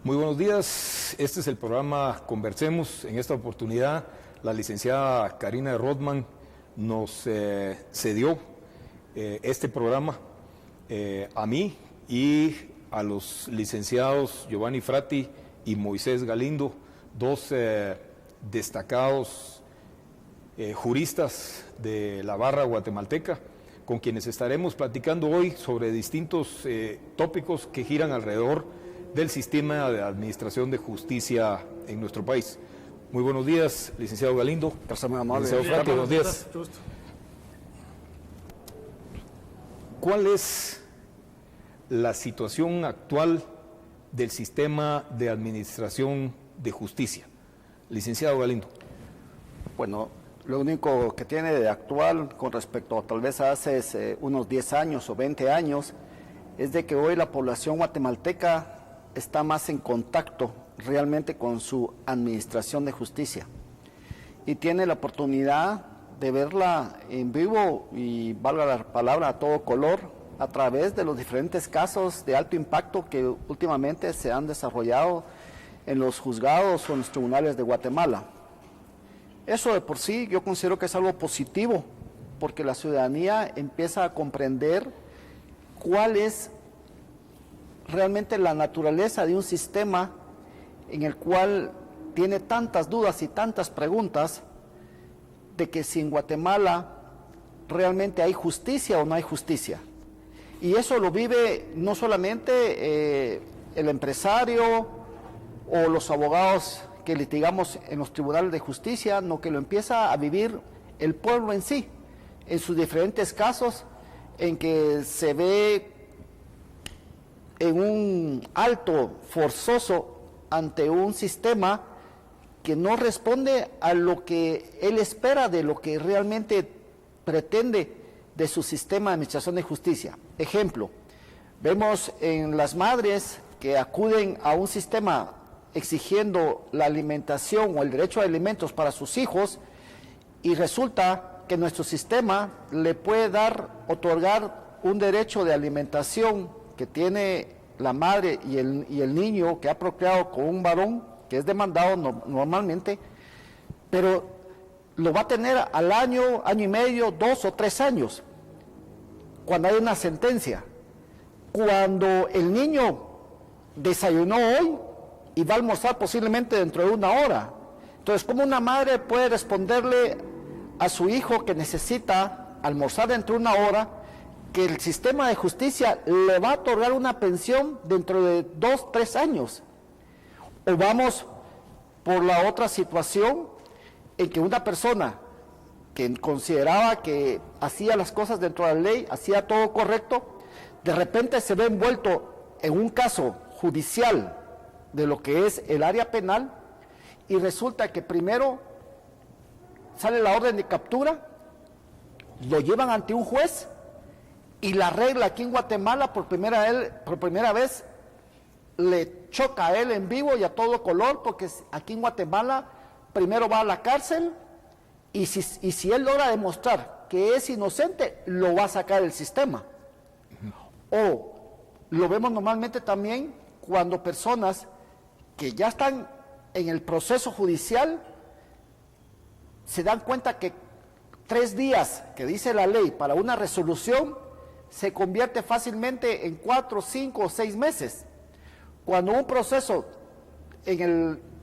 Muy buenos días, este es el programa Conversemos. En esta oportunidad la licenciada Karina Rodman nos cedió este programa a mí y a los licenciados Giovanni Frati y Moisés Galindo, dos destacados juristas de la barra guatemalteca, con quienes estaremos platicando hoy sobre distintos tópicos que giran alrededor del sistema de administración de justicia en nuestro país. Muy buenos días, licenciado Galindo. Muy amable. Licenciado Frati, buenos días. ¿Cuál es la situación actual del sistema de administración de justicia? Licenciado Galindo. Bueno, lo único que tiene de actual con respecto a tal vez hace unos 10 años o 20 años es de que hoy la población guatemalteca está más en contacto realmente con su administración de justicia y tiene la oportunidad de verla en vivo y, valga la palabra, a todo color, a través de los diferentes casos de alto impacto que últimamente se han desarrollado en los juzgados o en los tribunales de Guatemala. Eso de por sí yo considero que es algo positivo, porque la ciudadanía empieza a comprender cuál es realmente la naturaleza de un sistema en el cual tiene tantas dudas y tantas preguntas de que si en Guatemala realmente hay justicia o no hay justicia. Y eso lo vive no solamente el empresario o los abogados que litigamos en los tribunales de justicia, sino que lo empieza a vivir el pueblo en sí, en sus diferentes casos en que se ve en un alto forzoso ante un sistema que no responde a lo que él espera de lo que realmente pretende de su sistema de administración de justicia. Ejemplo, vemos en las madres que acuden a un sistema exigiendo la alimentación o el derecho a alimentos para sus hijos y resulta que nuestro sistema le puede otorgar un derecho de alimentación que tiene la madre y el niño que ha procreado con un varón que es demandado normalmente, pero lo va a tener al año, año y medio, 2 o 3 años, cuando hay una sentencia. Cuando el niño desayunó hoy y va a almorzar posiblemente dentro de 1 hora. Entonces, ¿cómo una madre puede responderle a su hijo que necesita almorzar dentro de 1 hora, que el sistema de justicia le va a otorgar una pensión dentro de 2, 3 años? O vamos por la otra situación en que una persona que consideraba que hacía las cosas dentro de la ley, hacía todo correcto, de repente se ve envuelto en un caso judicial de lo que es el área penal y resulta que primero sale la orden de captura, lo llevan ante un juez y la regla aquí en Guatemala por primera vez le choca a él en vivo y a todo color, porque aquí en Guatemala primero va a la cárcel y si él logra demostrar que es inocente, lo va a sacar del sistema. O lo vemos normalmente también cuando personas que ya están en el proceso judicial se dan cuenta que 3 días que dice la ley para una resolución se convierte fácilmente en 4, 5 o 6 meses. Cuando un proceso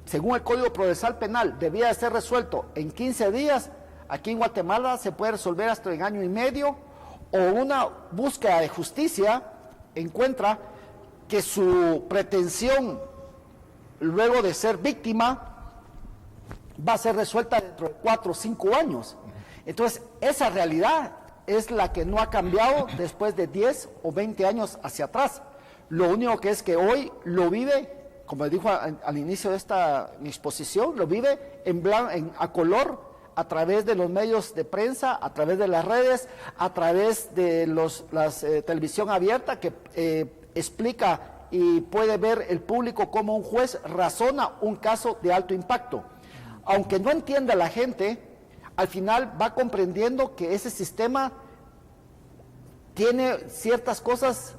según el Código Procesal Penal debía de ser resuelto en 15 días, aquí en Guatemala se puede resolver hasta en 1 año y medio, o una búsqueda de justicia encuentra que su pretensión luego de ser víctima va a ser resuelta dentro de 4 o 5 años. Entonces, esa realidad es la que no ha cambiado después de 10 o 20 años hacia atrás. Lo único que es que hoy lo vive, como dijo al inicio de mi exposición, lo vive a color, a través de los medios de prensa, a través de las redes, a través de la televisión abierta que explica y puede ver el público cómo un juez razona un caso de alto impacto. Aunque no entienda la gente, al final va comprendiendo que ese sistema tiene ciertas cosas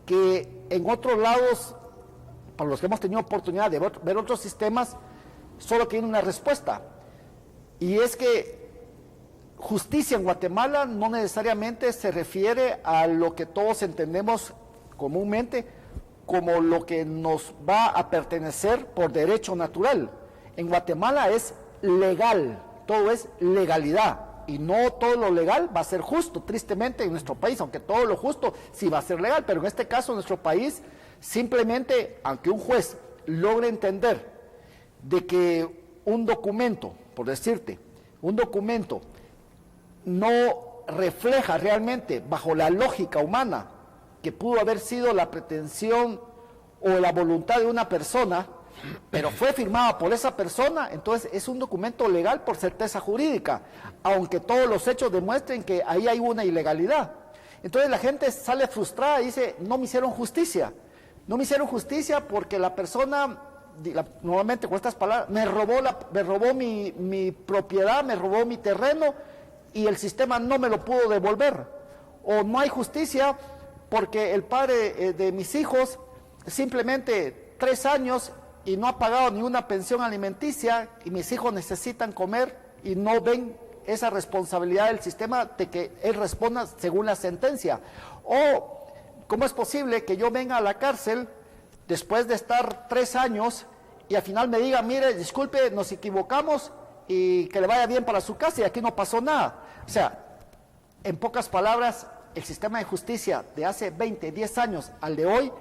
que en otros lados para los que hemos tenido oportunidad de ver otros sistemas, solo tiene una respuesta. Y es que justicia en Guatemala no necesariamente se refiere a lo que todos entendemos comúnmente como lo que nos va a pertenecer por derecho natural. En Guatemala es legal, todo es legalidad. Y no todo lo legal va a ser justo, tristemente, en nuestro país, aunque todo lo justo sí va a ser legal, pero en este caso en nuestro país, simplemente, aunque un juez logre entender de que un documento, por decirte, un documento no refleja realmente, bajo la lógica humana, que pudo haber sido la pretensión o la voluntad de una persona, pero fue firmada por esa persona, entonces es un documento legal por certeza jurídica, aunque todos los hechos demuestren que ahí hay una ilegalidad. Entonces la gente sale frustrada y dice, no me hicieron justicia. No me hicieron justicia porque la persona, nuevamente con estas palabras, me robó mi propiedad, me robó mi terreno y el sistema no me lo pudo devolver. O no hay justicia porque el padre de mis hijos simplemente 3 años y no ha pagado ni una pensión alimenticia y mis hijos necesitan comer y no ven esa responsabilidad del sistema de que él responda según la sentencia. O ¿cómo es posible que yo venga a la cárcel después de estar 3 años y al final me diga, mire, disculpe, nos equivocamos y que le vaya bien para su casa y aquí no pasó nada? O sea, en pocas palabras, el sistema de justicia de hace 20, 10 años al de hoy,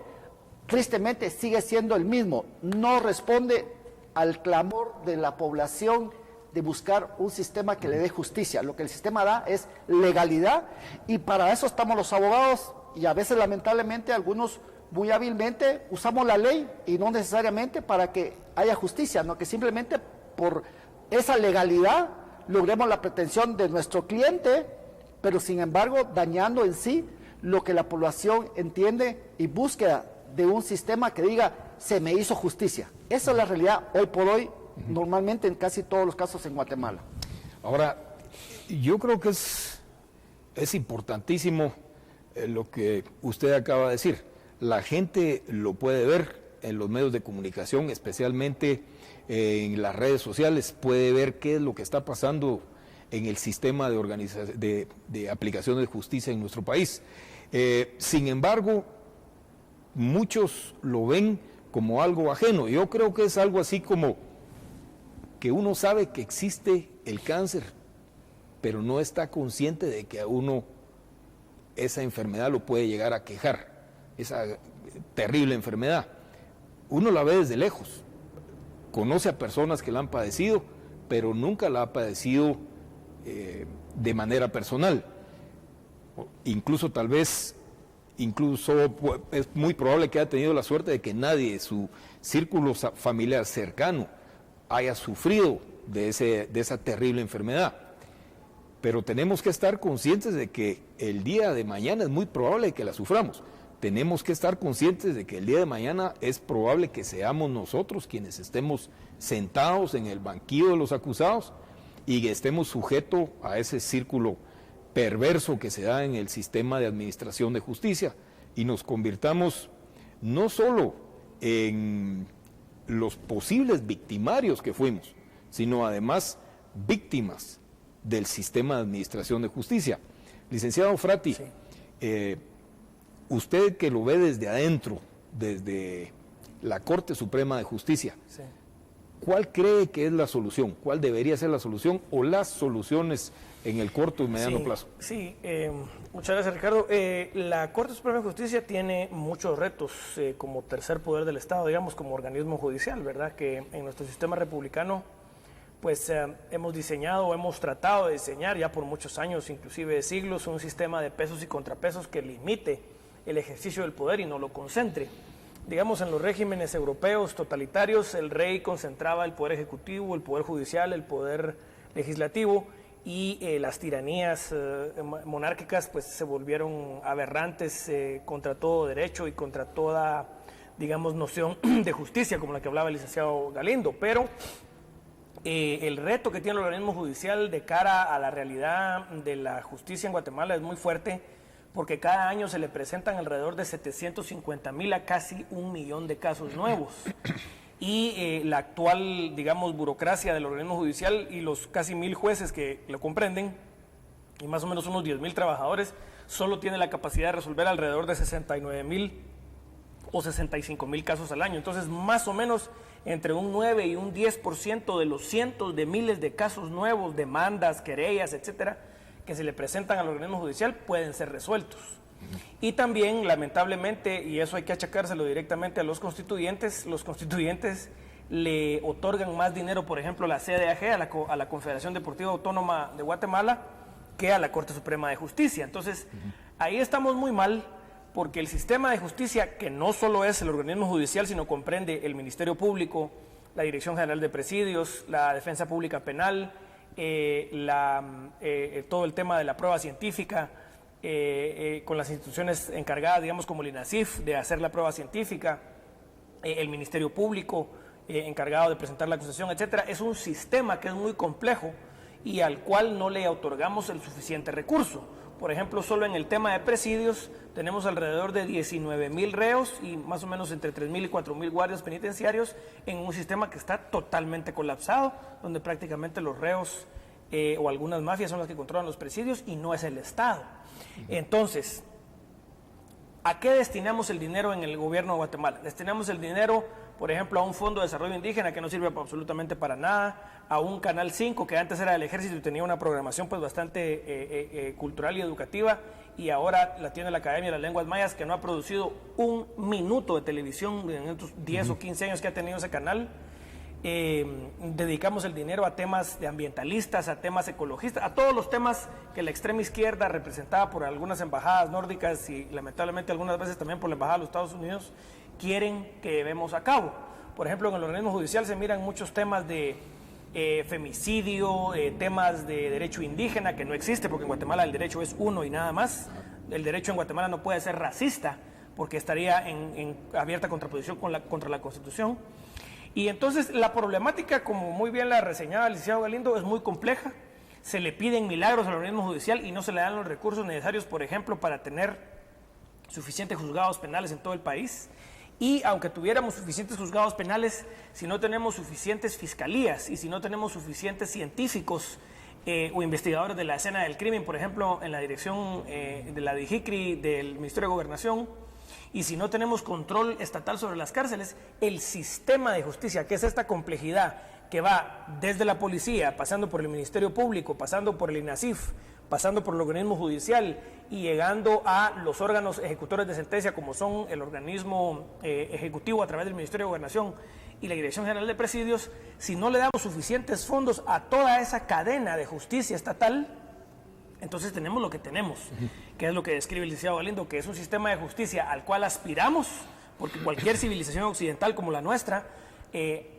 tristemente sigue siendo el mismo, no responde al clamor de la población de buscar un sistema que le dé justicia. Lo que el sistema da es legalidad y para eso estamos los abogados y a veces lamentablemente algunos muy hábilmente usamos la ley y no necesariamente para que haya justicia, no que simplemente por esa legalidad logremos la pretensión de nuestro cliente, pero sin embargo dañando en sí lo que la población entiende y búsqueda de un sistema que diga, se me hizo justicia. Esa es la realidad hoy por hoy, normalmente en casi todos los casos en Guatemala. Ahora, yo creo que es importantísimo lo que usted acaba de decir. La gente lo puede ver en los medios de comunicación, especialmente en las redes sociales, puede ver qué es lo que está pasando en el sistema de aplicación de justicia en nuestro país. Sin embargo, muchos lo ven como algo ajeno. Yo creo que es algo así como que uno sabe que existe el cáncer, pero no está consciente de que a uno esa enfermedad lo puede llegar a quejar, esa terrible enfermedad. Uno la ve desde lejos, conoce a personas que la han padecido, pero nunca la ha padecido de manera personal. Incluso tal vez, es muy probable que haya tenido la suerte de que nadie de su círculo familiar cercano haya sufrido de esa terrible enfermedad. Pero tenemos que estar conscientes de que el día de mañana es muy probable que la suframos. Tenemos que estar conscientes de que el día de mañana es probable que seamos nosotros quienes estemos sentados en el banquillo de los acusados y que estemos sujetos a ese círculo perverso que se da en el sistema de administración de justicia y nos convirtamos no solo en los posibles victimarios que fuimos, sino además víctimas del sistema de administración de justicia. Licenciado Frati, sí. Usted que lo ve desde adentro, desde la Corte Suprema de Justicia, sí, ¿cuál cree que es la solución? ¿Cuál debería ser la solución o las soluciones en el corto y mediano plazo? Sí, muchas gracias, Ricardo. La Corte Suprema de Justicia tiene muchos retos como tercer poder del Estado, digamos, como organismo judicial, ¿verdad? Que en nuestro sistema republicano, pues hemos diseñado, hemos tratado de diseñar ya por muchos años, inclusive de siglos, un sistema de pesos y contrapesos que limite el ejercicio del poder y no lo concentre. Digamos, en los regímenes europeos totalitarios, el rey concentraba el poder ejecutivo, el poder judicial, el poder legislativo, y las tiranías monárquicas pues se volvieron aberrantes contra todo derecho y contra toda, digamos, noción de justicia, como la que hablaba el licenciado Galindo. Pero el reto que tiene el organismo judicial de cara a la realidad de la justicia en Guatemala es muy fuerte, porque cada año se le presentan alrededor de 750,000 a casi 1,000,000 de casos nuevos. Y la actual, digamos, burocracia del organismo judicial y los casi 1,000 jueces que lo comprenden, y más o menos unos 10,000 trabajadores, solo tiene la capacidad de resolver alrededor de 69,000 o 65,000 casos al año. Entonces, más o menos entre un 9 y un 10% de los cientos de miles de casos nuevos, demandas, querellas, etcétera, que se le presentan al organismo judicial pueden ser resueltos. Y también, lamentablemente, y eso hay que achacárselo directamente a los constituyentes le otorgan más dinero, por ejemplo, a la CDAG, a la Confederación Deportiva Autónoma de Guatemala, que a la Corte Suprema de Justicia. Entonces, ahí estamos muy mal, porque el sistema de justicia, que no solo es el organismo judicial, sino comprende el Ministerio Público, la Dirección General de Presidios, la Defensa Pública Penal, todo el tema de la prueba científica, con las instituciones encargadas, digamos, como el INASIF, de hacer la prueba científica, el Ministerio Público, encargado de presentar la acusación, etcétera. Es un sistema que es muy complejo y al cual no le otorgamos el suficiente recurso. Por ejemplo, solo en el tema de presidios tenemos alrededor de 19,000 reos y más o menos entre 3,000 y 4,000 guardias penitenciarios en un sistema que está totalmente colapsado, donde prácticamente los reos o algunas mafias son las que controlan los presidios y no es el Estado. Entonces, ¿a qué destinamos el dinero en el gobierno de Guatemala? Destinamos el dinero, por ejemplo, a un fondo de desarrollo indígena que no sirve absolutamente para nada, a un Canal 5 que antes era del Ejército y tenía una programación pues bastante cultural y educativa, y ahora la tiene la Academia de las Lenguas Mayas, que no ha producido un minuto de televisión en estos 10 o 15 años que ha tenido ese canal. Dedicamos el dinero a temas de ambientalistas, a temas ecologistas, a todos los temas que la extrema izquierda, representada por algunas embajadas nórdicas y lamentablemente algunas veces también por la embajada de los Estados Unidos, quieren que llevemos a cabo. Por ejemplo, en el organismo judicial se miran muchos temas de femicidio, temas de derecho indígena, que no existe porque en Guatemala el derecho es uno y nada más. El derecho en Guatemala no puede ser racista porque estaría en abierta contraposición contra la Constitución. Y entonces la problemática, como muy bien la reseñaba el licenciado Galindo, es muy compleja. Se le piden milagros al organismo judicial y no se le dan los recursos necesarios, por ejemplo, para tener suficientes juzgados penales en todo el país. Y aunque tuviéramos suficientes juzgados penales, si no tenemos suficientes fiscalías y si no tenemos suficientes científicos o investigadores de la escena del crimen, por ejemplo, en la dirección de la DIJICRI del Ministerio de Gobernación, y si no tenemos control estatal sobre las cárceles, el sistema de justicia, que es esta complejidad que va desde la policía, pasando por el Ministerio Público, pasando por el INASIF, pasando por el organismo judicial y llegando a los órganos ejecutores de sentencia, como son el organismo ejecutivo a través del Ministerio de Gobernación y la Dirección General de Presidios, si no le damos suficientes fondos a toda esa cadena de justicia estatal, entonces tenemos lo que tenemos, que es lo que describe el licenciado Galindo, que es un sistema de justicia al cual aspiramos, porque cualquier civilización occidental como la nuestra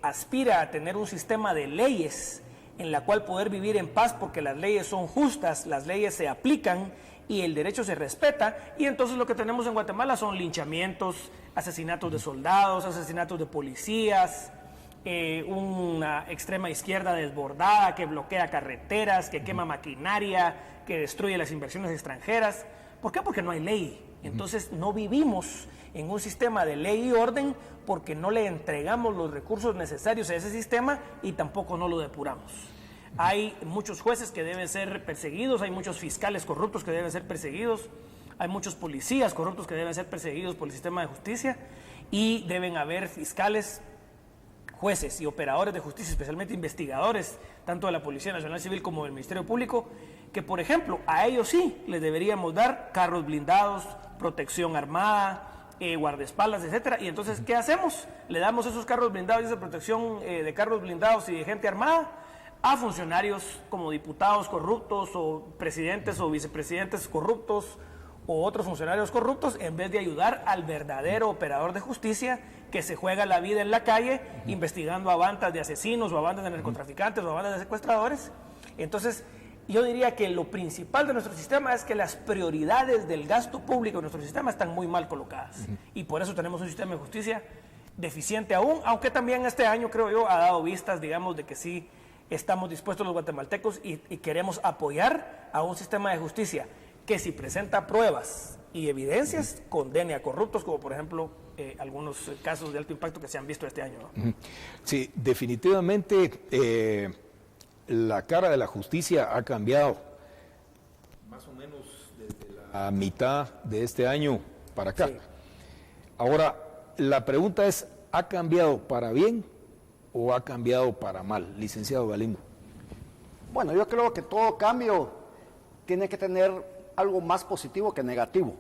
aspira a tener un sistema de leyes en la cual poder vivir en paz, porque las leyes son justas, las leyes se aplican y el derecho se respeta. Y entonces lo que tenemos en Guatemala son linchamientos, asesinatos de soldados, asesinatos de policías, una extrema izquierda desbordada que bloquea carreteras, que quema maquinaria, que destruye las inversiones extranjeras. ¿Por qué? Porque no hay ley. Entonces no vivimos en un sistema de ley y orden porque no le entregamos los recursos necesarios a ese sistema y tampoco no lo depuramos. Hay muchos jueces que deben ser perseguidos, hay muchos fiscales corruptos que deben ser perseguidos, hay muchos policías corruptos que deben ser perseguidos por el sistema de justicia, y deben haber fiscales, jueces y operadores de justicia, especialmente investigadores, tanto de la Policía Nacional Civil como del Ministerio Público, que por ejemplo a ellos sí les deberíamos dar carros blindados, protección armada, guardaespaldas, etcétera. Y entonces, ¿qué hacemos? Le damos esos carros blindados y esa protección de carros blindados y de gente armada a funcionarios como diputados corruptos o presidentes o vicepresidentes corruptos o otros funcionarios corruptos, en vez de ayudar al verdadero operador de justicia que se juega la vida en la calle investigando a bandas de asesinos o a bandas de narcotraficantes o a bandas de secuestradores. Entonces, yo diría que lo principal de nuestro sistema es que las prioridades del gasto público de nuestro sistema están muy mal colocadas. Y por eso tenemos un sistema de justicia deficiente aún, aunque también este año, creo yo, ha dado vistas, digamos, de que sí estamos dispuestos los guatemaltecos y queremos apoyar a un sistema de justicia que si presenta pruebas y evidencias, condene a corruptos, como por ejemplo algunos casos de alto impacto que se han visto este año, ¿no? Sí, definitivamente la cara de la justicia ha cambiado, más o menos desde la mitad de este año para acá. Sí. Ahora, la pregunta es, ¿ha cambiado para bien o ha cambiado para mal, licenciado Galindo? Bueno, yo creo que todo cambio tiene que tener algo más positivo que negativo.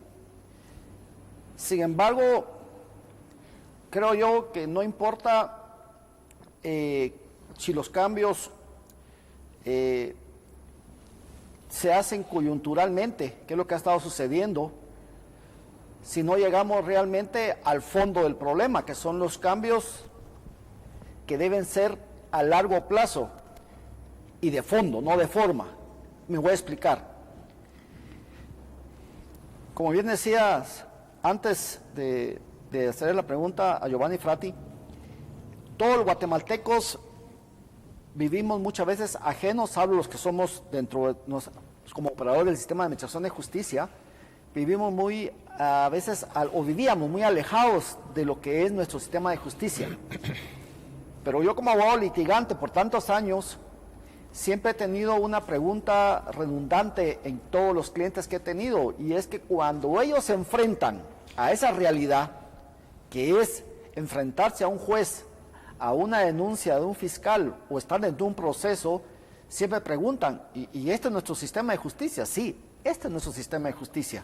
Sin embargo, creo yo que no importa si los cambios se hacen coyunturalmente, que es lo que ha estado sucediendo, si no llegamos realmente al fondo del problema, que son los cambios que deben ser a largo plazo y de fondo, no de forma. Me voy a explicar. Como bien decías antes de hacer la pregunta a Giovanni Frati, todos los guatemaltecos vivimos muchas veces ajenos, hablo los que somos dentro de como operadores del sistema de administración de justicia, vivimos muy a veces o vivíamos muy alejados de lo que es nuestro sistema de justicia. Pero yo como abogado litigante por tantos años siempre he tenido una pregunta redundante en todos los clientes que he tenido, y es que cuando ellos se enfrentan a esa realidad, que es enfrentarse a un juez, a una denuncia de un fiscal o estar dentro de un proceso, siempre preguntan, ¿y este es nuestro sistema de justicia? Sí, este es nuestro sistema de justicia.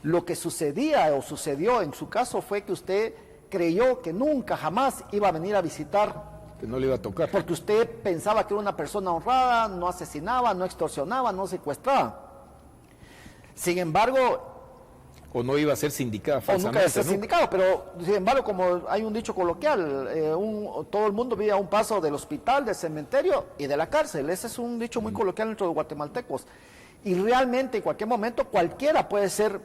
Lo que sucedía o sucedió en su caso fue que usted creyó que nunca jamás iba a venir a visitar, que no le iba a tocar, porque usted pensaba que era una persona honrada, no asesinaba, no extorsionaba, no secuestraba. Sin embargo, o no iba a ser sindicada falsamente. O nunca iba a ser sindicado, pero sin embargo, como hay un dicho coloquial, todo el mundo vive a un paso del hospital, del cementerio y de la cárcel. Ese es un dicho muy coloquial entre los guatemaltecos. Y realmente en cualquier momento cualquiera puede ser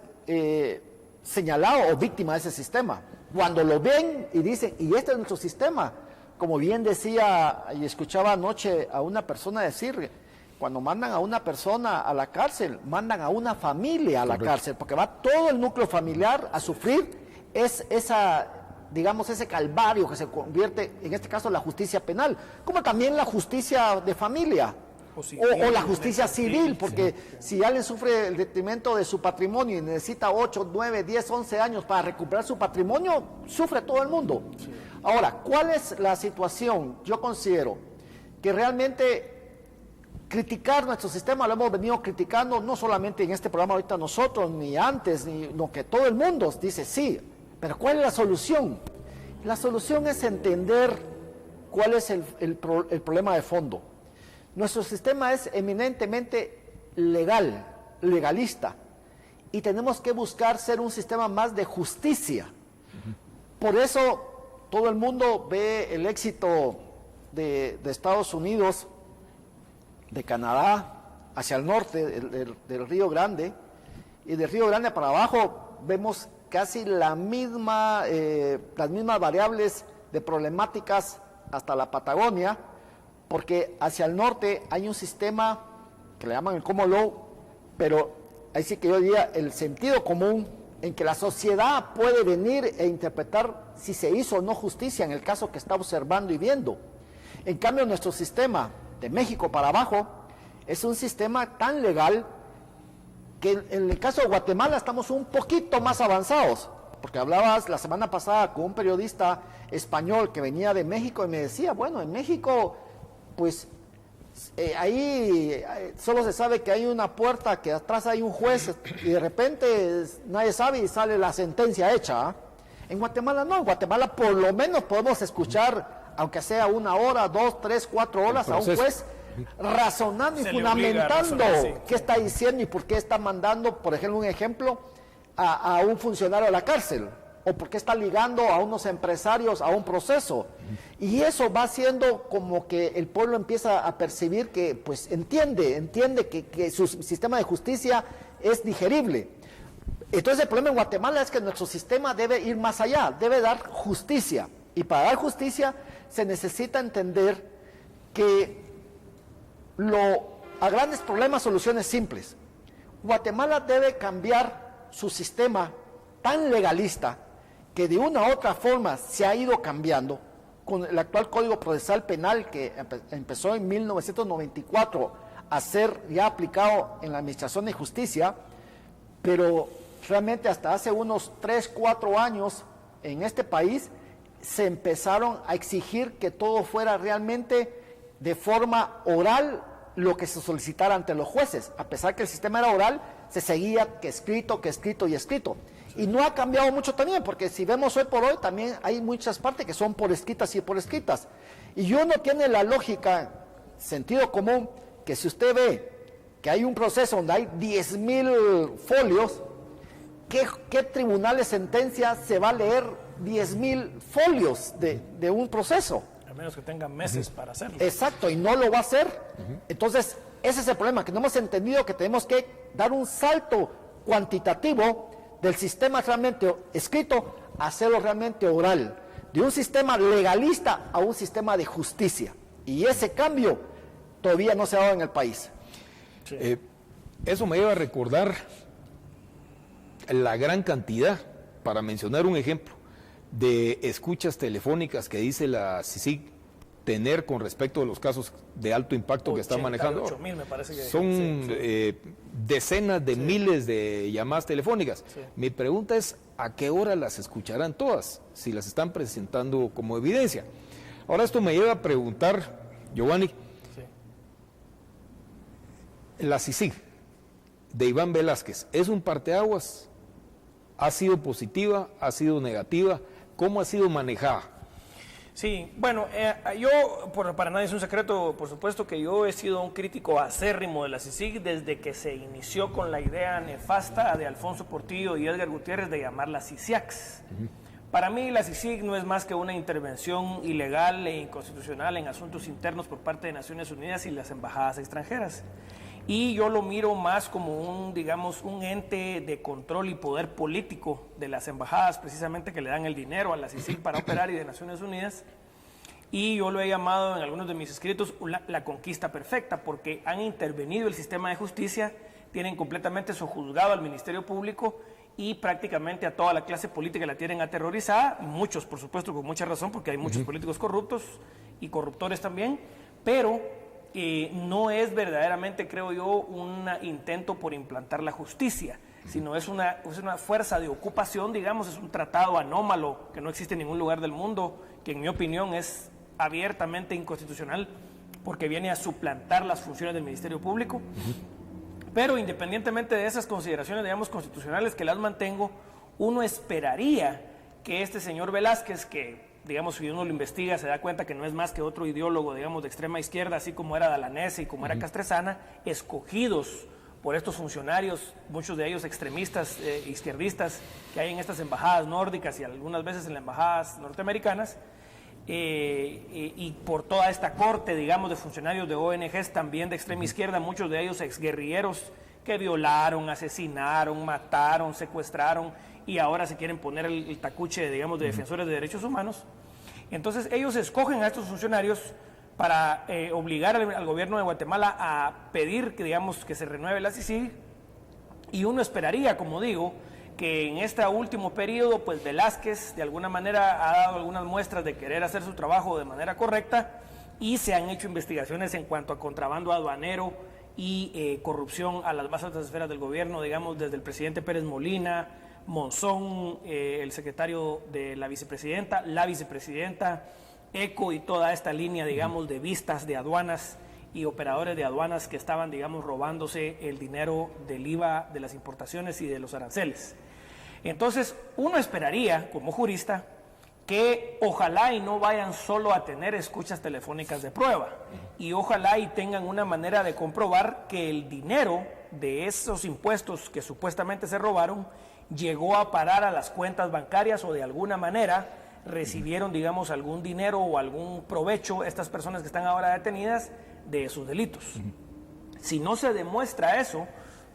señalado o víctima de ese sistema. Cuando lo ven y dicen, y este es nuestro sistema, como bien decía y escuchaba anoche a una persona decir, cuando mandan a una persona a la cárcel, mandan a una familia a la cárcel, porque va todo el núcleo familiar a sufrir ese calvario que se convierte, en este caso, la justicia penal, como también la justicia de familia, o la justicia civil, porque si alguien sufre el detrimento de su patrimonio y necesita 8, 9, 10, 11 años para recuperar su patrimonio, sufre todo el mundo. Sí. Ahora, ¿cuál es la situación? Yo considero que realmente criticar nuestro sistema lo hemos venido criticando no solamente en este programa ahorita nosotros, ni antes, sino que todo el mundo dice sí, pero ¿cuál es la solución? La solución es entender cuál es el problema de fondo. Nuestro sistema es eminentemente legalista, y tenemos que buscar ser un sistema más de justicia. Por eso todo el mundo ve el éxito de Estados Unidos, de Canadá, hacia el norte del Río Grande, y del Río Grande para abajo vemos casi las mismas variables de problemáticas hasta la Patagonia, porque hacia el norte hay un sistema que le llaman el common law, pero ahí sí que yo diría el sentido común, en que la sociedad puede venir e interpretar si se hizo o no justicia en el caso que está observando y viendo. En cambio, nuestro sistema de México para abajo es un sistema tan legal que en el caso de Guatemala estamos un poquito más avanzados, porque hablabas la semana pasada con un periodista español que venía de México y me decía, bueno, en México pues ahí solo se sabe que hay una puerta, que atrás hay un juez, y de repente nadie sabe y sale la sentencia hecha. En Guatemala no, en Guatemala por lo menos podemos escuchar, aunque sea 1 hora, 2, 3, 4 horas, a un juez razonando y fundamentando qué está diciendo y por qué está mandando, por ejemplo, un ejemplo, a un funcionario a la cárcel, o por qué está ligando a unos empresarios a un proceso. Y eso va haciendo como que el pueblo empieza a percibir que, pues, entiende que su sistema de justicia es digerible. Entonces el problema en Guatemala es que nuestro sistema debe ir más allá, debe dar justicia. Y para dar justicia se necesita entender que a grandes problemas, soluciones simples. Guatemala debe cambiar su sistema tan legalista que de una u otra forma se ha ido cambiando con el actual Código Procesal Penal que empezó en 1994 a ser ya aplicado en la Administración de Justicia, pero realmente hasta hace unos 3, 4 años en este país se empezaron a exigir que todo fuera realmente de forma oral lo que se solicitara ante los jueces. A pesar que el sistema era oral, se seguía que escrito y escrito. Y no ha cambiado mucho también, porque si vemos hoy por hoy, también hay muchas partes que son por escritas y por escritas. Y uno tiene la lógica, sentido común, que si usted ve que hay un proceso donde hay 10,000 folios, ¿qué tribunal de sentencia se va a leer 10,000 folios de un proceso? A menos que tengan meses para hacerlo. Exacto, y no lo va a hacer. Entonces, ese es el problema, que no hemos entendido que tenemos que dar un salto cuantitativo del sistema realmente escrito a hacerlo realmente oral, de un sistema legalista a un sistema de justicia. Y ese cambio todavía no se ha dado en el país. Sí. Eso me lleva a recordar la gran cantidad, para mencionar un ejemplo, de escuchas telefónicas que dice la CICIG tener con respecto a los casos de alto impacto que están manejando. 88,000 me parece que son decenas de miles de llamadas telefónicas. Sí. Mi pregunta es, ¿a qué hora las escucharán todas? Si las están presentando como evidencia. Ahora esto me lleva a preguntar, Giovanni, la CICIG de Iván Velázquez, ¿es un parteaguas? ¿Ha sido positiva? ¿Ha sido negativa? ¿Cómo ha sido manejada? Sí, bueno, yo, para nadie es un secreto, por supuesto que yo he sido un crítico acérrimo de la CICIG desde que se inició con la idea nefasta de Alfonso Portillo y Edgar Gutiérrez de llamarla CICIAX. Para mí la CICIG no es más que una intervención ilegal e inconstitucional en asuntos internos por parte de Naciones Unidas y las embajadas extranjeras. Y yo lo miro más como un ente de control y poder político de las embajadas, precisamente que le dan el dinero a la CICIG para operar y de Naciones Unidas. Y yo lo he llamado en algunos de mis escritos la conquista perfecta, porque han intervenido el sistema de justicia, tienen completamente sojuzgado al Ministerio Público y prácticamente a toda la clase política la tienen aterrorizada, muchos por supuesto con mucha razón, porque hay muchos políticos corruptos y corruptores también, pero no es verdaderamente, creo yo, un intento por implantar la justicia, sino es una fuerza de ocupación, digamos, es un tratado anómalo que no existe en ningún lugar del mundo, que en mi opinión es abiertamente inconstitucional porque viene a suplantar las funciones del Ministerio Público. Pero independientemente de esas consideraciones, digamos, constitucionales que las mantengo, uno esperaría que este señor Velázquez, que digamos, si uno lo investiga, se da cuenta que no es más que otro ideólogo, digamos, de extrema izquierda, así como era Dalanese y como era Castresana, escogidos por estos funcionarios, muchos de ellos extremistas, izquierdistas, que hay en estas embajadas nórdicas y algunas veces en las embajadas norteamericanas, y por toda esta corte, digamos, de funcionarios de ONGs también de extrema izquierda, muchos de ellos exguerrilleros que violaron, asesinaron, mataron, secuestraron, y ahora se quieren poner el tacuche, digamos, de defensores de derechos humanos. Entonces ellos escogen a estos funcionarios para obligar al gobierno de Guatemala a pedir que, digamos, que se renueve la CICIG, y uno esperaría, como digo, que en este último periodo, pues Velázquez de alguna manera ha dado algunas muestras de querer hacer su trabajo de manera correcta, y se han hecho investigaciones en cuanto a contrabando aduanero y corrupción a las más altas esferas del gobierno, digamos, desde el presidente Pérez Molina, Monzón, el secretario de la vicepresidenta, ECO y toda esta línea, digamos, de vistas de aduanas y operadores de aduanas que estaban, digamos, robándose el dinero del IVA de las importaciones y de los aranceles. Entonces, uno esperaría, como jurista, que ojalá y no vayan solo a tener escuchas telefónicas de prueba, y ojalá y tengan una manera de comprobar que el dinero de esos impuestos que supuestamente se robaron llegó a parar a las cuentas bancarias o de alguna manera recibieron, digamos, algún dinero o algún provecho estas personas que están ahora detenidas de esos delitos. Si no se demuestra eso,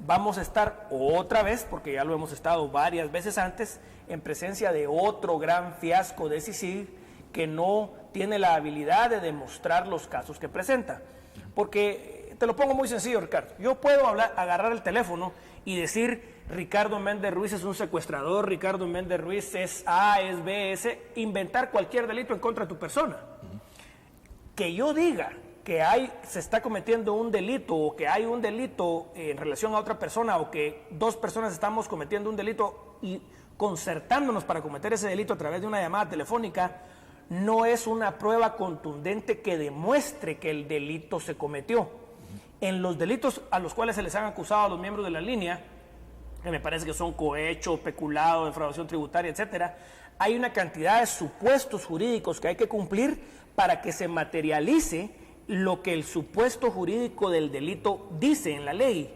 vamos a estar otra vez, porque ya lo hemos estado varias veces antes, en presencia de otro gran fiasco de CICIG que no tiene la habilidad de demostrar los casos que presenta. Porque te lo pongo muy sencillo, Ricardo. Yo puedo agarrar el teléfono y decir, Ricardo Méndez Ruiz es un secuestrador, Ricardo Méndez Ruiz es A, es B, es C, inventar cualquier delito en contra de tu persona. Que yo diga que se está cometiendo un delito o que hay un delito en relación a otra persona o que dos personas estamos cometiendo un delito y concertándonos para cometer ese delito a través de una llamada telefónica, no es una prueba contundente que demuestre que el delito se cometió. En los delitos a los cuales se les han acusado a los miembros de la línea, que me parece que son cohecho, peculado, defraudación tributaria, etcétera, hay una cantidad de supuestos jurídicos que hay que cumplir para que se materialice lo que el supuesto jurídico del delito dice en la ley.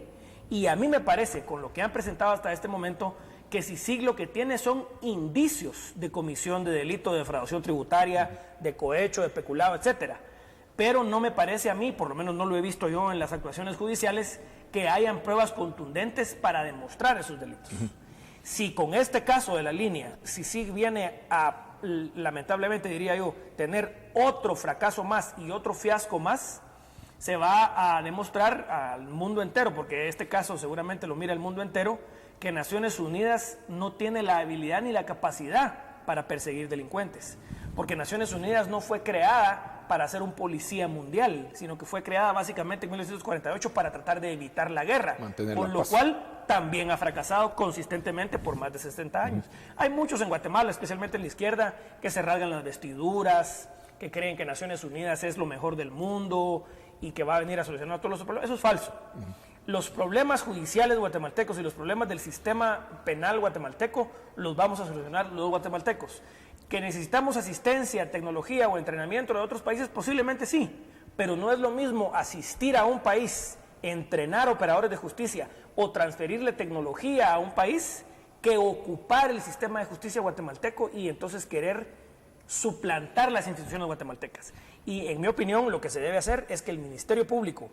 Y a mí me parece, con lo que han presentado hasta este momento, que CICIG lo que tiene son indicios de comisión de delito de defraudación tributaria, de cohecho, de peculado, etcétera. Pero no me parece a mí, por lo menos no lo he visto yo en las actuaciones judiciales, que hayan pruebas contundentes para demostrar esos delitos. Si con este caso de la línea, CICIG viene a, lamentablemente diría yo, tener otro fracaso más y otro fiasco más, se va a demostrar al mundo entero, porque este caso seguramente lo mira el mundo entero, que Naciones Unidas no tiene la habilidad ni la capacidad para perseguir delincuentes, porque Naciones Unidas no fue creada para ser un policía mundial, sino que fue creada básicamente en 1948 para tratar de evitar la guerra, por lo cual también ha fracasado consistentemente por más de 60 años. Hay muchos en Guatemala, especialmente en la izquierda, que se rasgan las vestiduras, que creen que Naciones Unidas es lo mejor del mundo y que va a venir a solucionar todos los problemas. Eso es falso. Los problemas judiciales guatemaltecos y los problemas del sistema penal guatemalteco los vamos a solucionar los guatemaltecos. ¿Que necesitamos asistencia, tecnología o entrenamiento de otros países? Posiblemente sí, pero no es lo mismo asistir a un país, entrenar operadores de justicia o transferirle tecnología a un país que ocupar el sistema de justicia guatemalteco y entonces querer suplantar las instituciones guatemaltecas. Y en mi opinión lo que se debe hacer es que el Ministerio Público,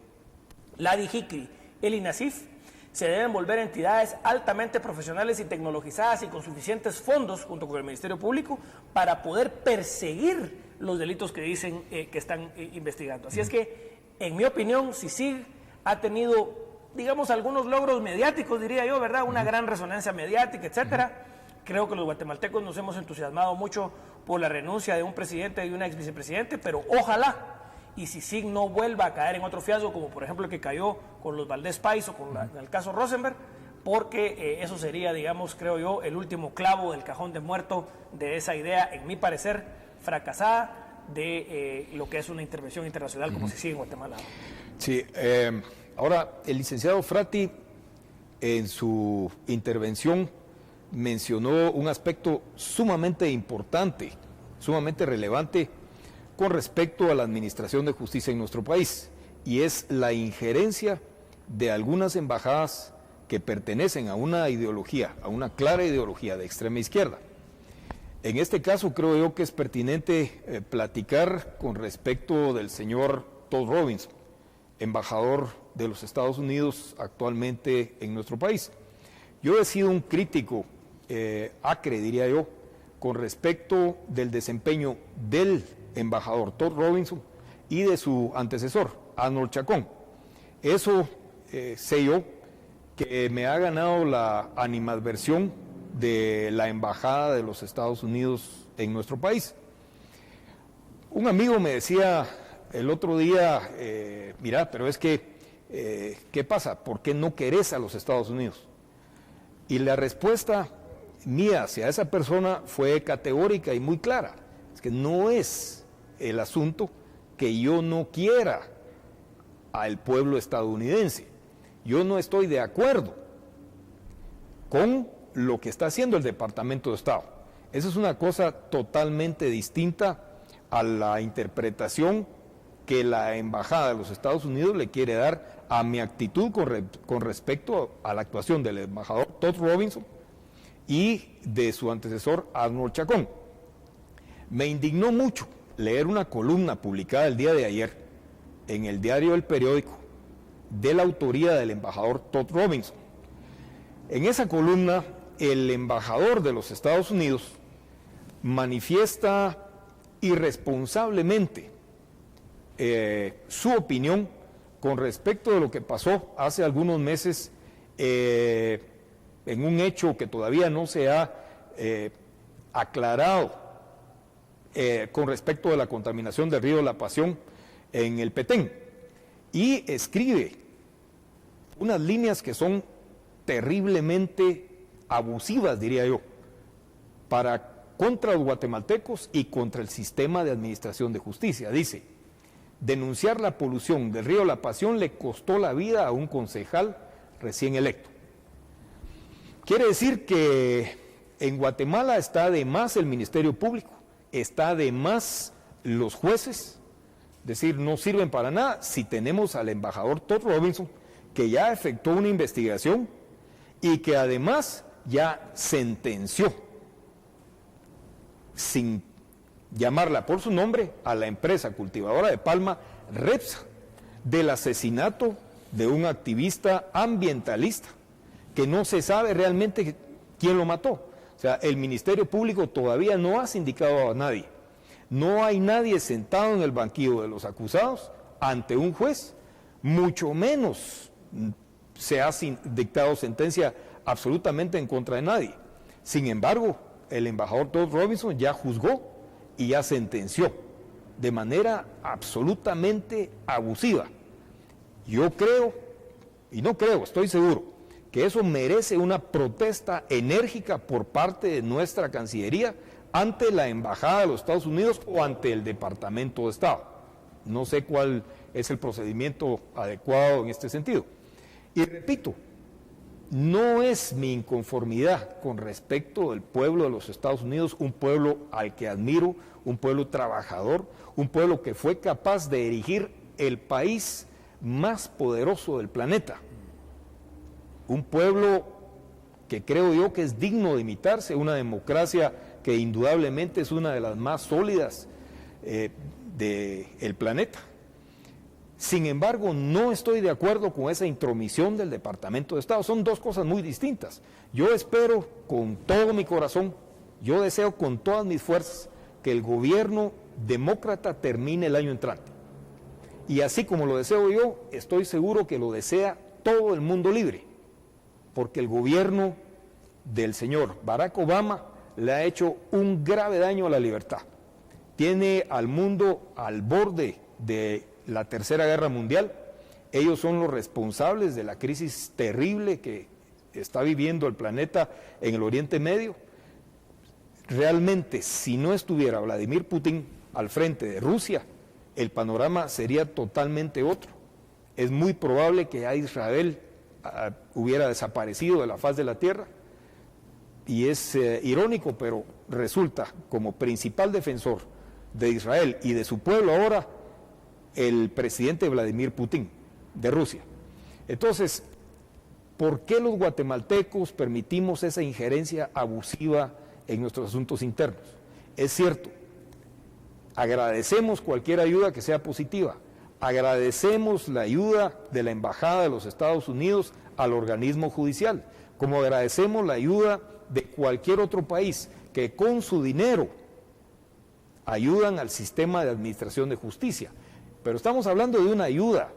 la DIJICRI, el INASIF, se deben volver entidades altamente profesionales y tecnologizadas y con suficientes fondos, junto con el Ministerio Público, para poder perseguir los delitos que dicen que están investigando. Así es que, en mi opinión, CICIG ha tenido, digamos, algunos logros mediáticos, diría yo, ¿verdad? Una gran resonancia mediática, etcétera. Creo que los guatemaltecos nos hemos entusiasmado mucho por la renuncia de un presidente y una ex vicepresidente, pero ojalá y CICIG no vuelva a caer en otro fiasco, como por ejemplo el que cayó con los Valdés Pais o con el caso Rosenberg, porque eso sería, digamos, creo yo, el último clavo del cajón de muerto de esa idea, en mi parecer, fracasada de lo que es una intervención internacional como CICIG en Guatemala. Sí, ahora el licenciado Frati en su intervención mencionó un aspecto sumamente importante, sumamente relevante con respecto a la administración de justicia en nuestro país, y es la injerencia de algunas embajadas que pertenecen a una ideología, a una clara ideología de extrema izquierda. En este caso creo yo que es pertinente platicar con respecto del señor Todd Robinson, embajador de los Estados Unidos actualmente en nuestro país. Yo he sido un crítico acre, diría yo, con respecto del desempeño del embajador Todd Robinson y de su antecesor, Arnold Chacón. Eso sé yo que me ha ganado la animadversión de la embajada de los Estados Unidos en nuestro país. Un amigo me decía el otro día, mira, pero es que, ¿qué pasa? ¿Por qué no querés a los Estados Unidos? Y la respuesta mía hacia esa persona fue categórica y muy clara. Es que no es el asunto que yo no quiera al pueblo estadounidense. Yo no estoy de acuerdo con lo que está haciendo el Departamento de Estado. Esa es una cosa totalmente distinta a la interpretación que la Embajada de los Estados Unidos le quiere dar a mi actitud con respecto a la actuación del embajador Todd Robinson y de su antecesor Arnold Chacón. Me indignó mucho leer una columna publicada el día de ayer en el diario El Periódico de la autoría del embajador Todd Robinson. En esa columna, el embajador de los Estados Unidos manifiesta irresponsablemente su opinión con respecto de lo que pasó hace algunos meses en un hecho que todavía no se ha aclarado con respecto de la contaminación del río La Pasión en el Petén, y escribe unas líneas que son terriblemente abusivas, diría yo, contra los guatemaltecos y contra el sistema de administración de justicia. Dice: denunciar la polución del río La Pasión le costó la vida a un concejal recién electo. Quiere decir que en Guatemala está de más el Ministerio Público, está de más los jueces, es decir, no sirven para nada si tenemos al embajador Todd Robinson, que ya efectuó una investigación y que además ya sentenció, sin llamarla por su nombre, a la empresa cultivadora de palma Repsa, del asesinato de un activista ambientalista, que no se sabe realmente quién lo mató. O sea, el Ministerio Público todavía no ha sindicado a nadie. No hay nadie sentado en el banquillo de los acusados ante un juez, mucho menos se ha dictado sentencia absolutamente en contra de nadie. Sin embargo, el embajador Todd Robinson ya juzgó y ya sentenció de manera absolutamente abusiva. Yo creo, y no creo, estoy seguro, que eso merece una protesta enérgica por parte de nuestra Cancillería ante la Embajada de los Estados Unidos o ante el Departamento de Estado. No sé cuál es el procedimiento adecuado en este sentido. Y repito, no es mi inconformidad con respecto del pueblo de los Estados Unidos, un pueblo al que admiro, un pueblo trabajador, un pueblo que fue capaz de erigir el país más poderoso del planeta. Un pueblo que creo yo que es digno de imitarse, una democracia que indudablemente es una de las más sólidas del planeta. Sin embargo, no estoy de acuerdo con esa intromisión del Departamento de Estado. Son dos cosas muy distintas. Yo espero con todo mi corazón, yo deseo con todas mis fuerzas que el gobierno demócrata termine el año entrante. Y así como lo deseo yo, estoy seguro que lo desea todo el mundo libre, porque el gobierno del señor Barack Obama le ha hecho un grave daño a la libertad. Tiene al mundo al borde de la Tercera Guerra Mundial. Ellos son los responsables de la crisis terrible que está viviendo el planeta en el Oriente Medio. Realmente, si no estuviera Vladimir Putin al frente de Rusia, el panorama sería totalmente otro. Es muy probable que a Israel hubiera desaparecido de la faz de la tierra, y es irónico, pero resulta como principal defensor de Israel y de su pueblo ahora el presidente Vladimir Putin de Rusia. Entonces, ¿por qué los guatemaltecos permitimos esa injerencia abusiva en nuestros asuntos internos? Es cierto, agradecemos cualquier ayuda que sea positiva, agradecemos la ayuda de la Embajada de los Estados Unidos al organismo judicial, como agradecemos la ayuda de cualquier otro país que con su dinero ayudan al sistema de administración de justicia. Pero estamos hablando de una ayuda,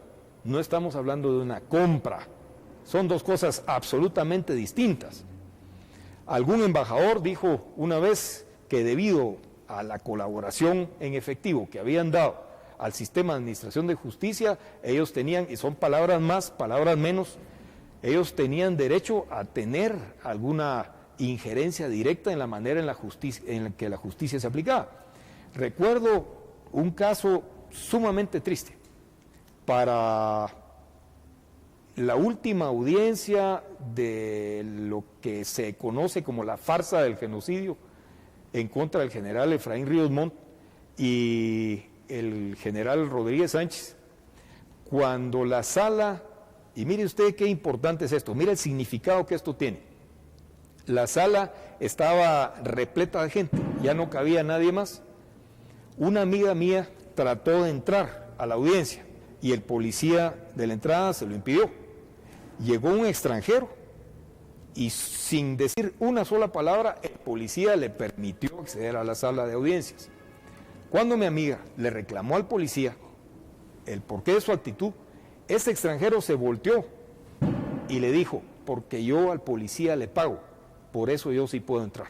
no estamos hablando de una compra. Son dos cosas absolutamente distintas. Algún embajador dijo una vez que debido a la colaboración en efectivo que habían dado al sistema de administración de justicia, ellos tenían, y son palabras más, palabras menos, ellos tenían derecho a tener alguna injerencia directa en la manera en la que la justicia se aplicaba. Recuerdo un caso sumamente triste. Para la última audiencia de lo que se conoce como la farsa del genocidio en contra del general Efraín Ríos Montt y el general Rodríguez Sánchez, cuando la sala, y mire usted qué importante es esto, mire el significado que esto tiene. La sala estaba repleta de gente, ya no cabía nadie más. Una amiga mía trató de entrar a la audiencia y el policía de la entrada se lo impidió. Llegó un extranjero y sin decir una sola palabra, el policía le permitió acceder a la sala de audiencias. Cuando mi amiga le reclamó al policía el porqué de su actitud, Este extranjero se volteó y le dijo, porque yo al policía le pago, por eso yo sí puedo entrar.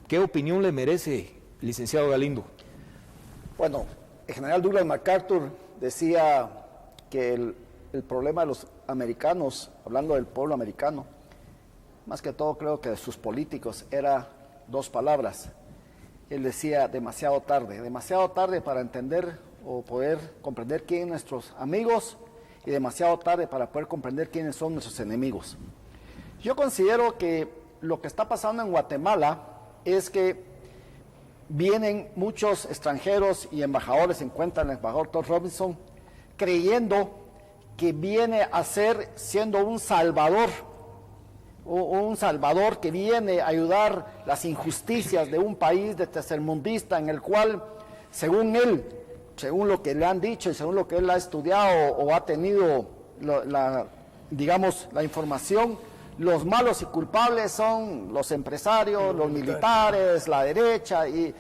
¿Qué opinión le merece, licenciado Galindo? Bueno, el general Douglas MacArthur decía que el problema de los americanos, hablando del pueblo americano, más que todo creo que de sus políticos, era dos palabras. Él decía demasiado tarde para entender o poder comprender quiénes son nuestros amigos y demasiado tarde para poder comprender quiénes son nuestros enemigos. Yo considero que lo que está pasando en Guatemala es que vienen muchos extranjeros y embajadores, se encuentra el embajador Todd Robinson, creyendo que viene a ser siendo un salvador que viene a ayudar las injusticias de un país de tercermundista en el cual, según él, según lo que le han dicho y según lo que él ha estudiado o ha tenido la información, los malos y culpables son los empresarios, los militares, la derecha y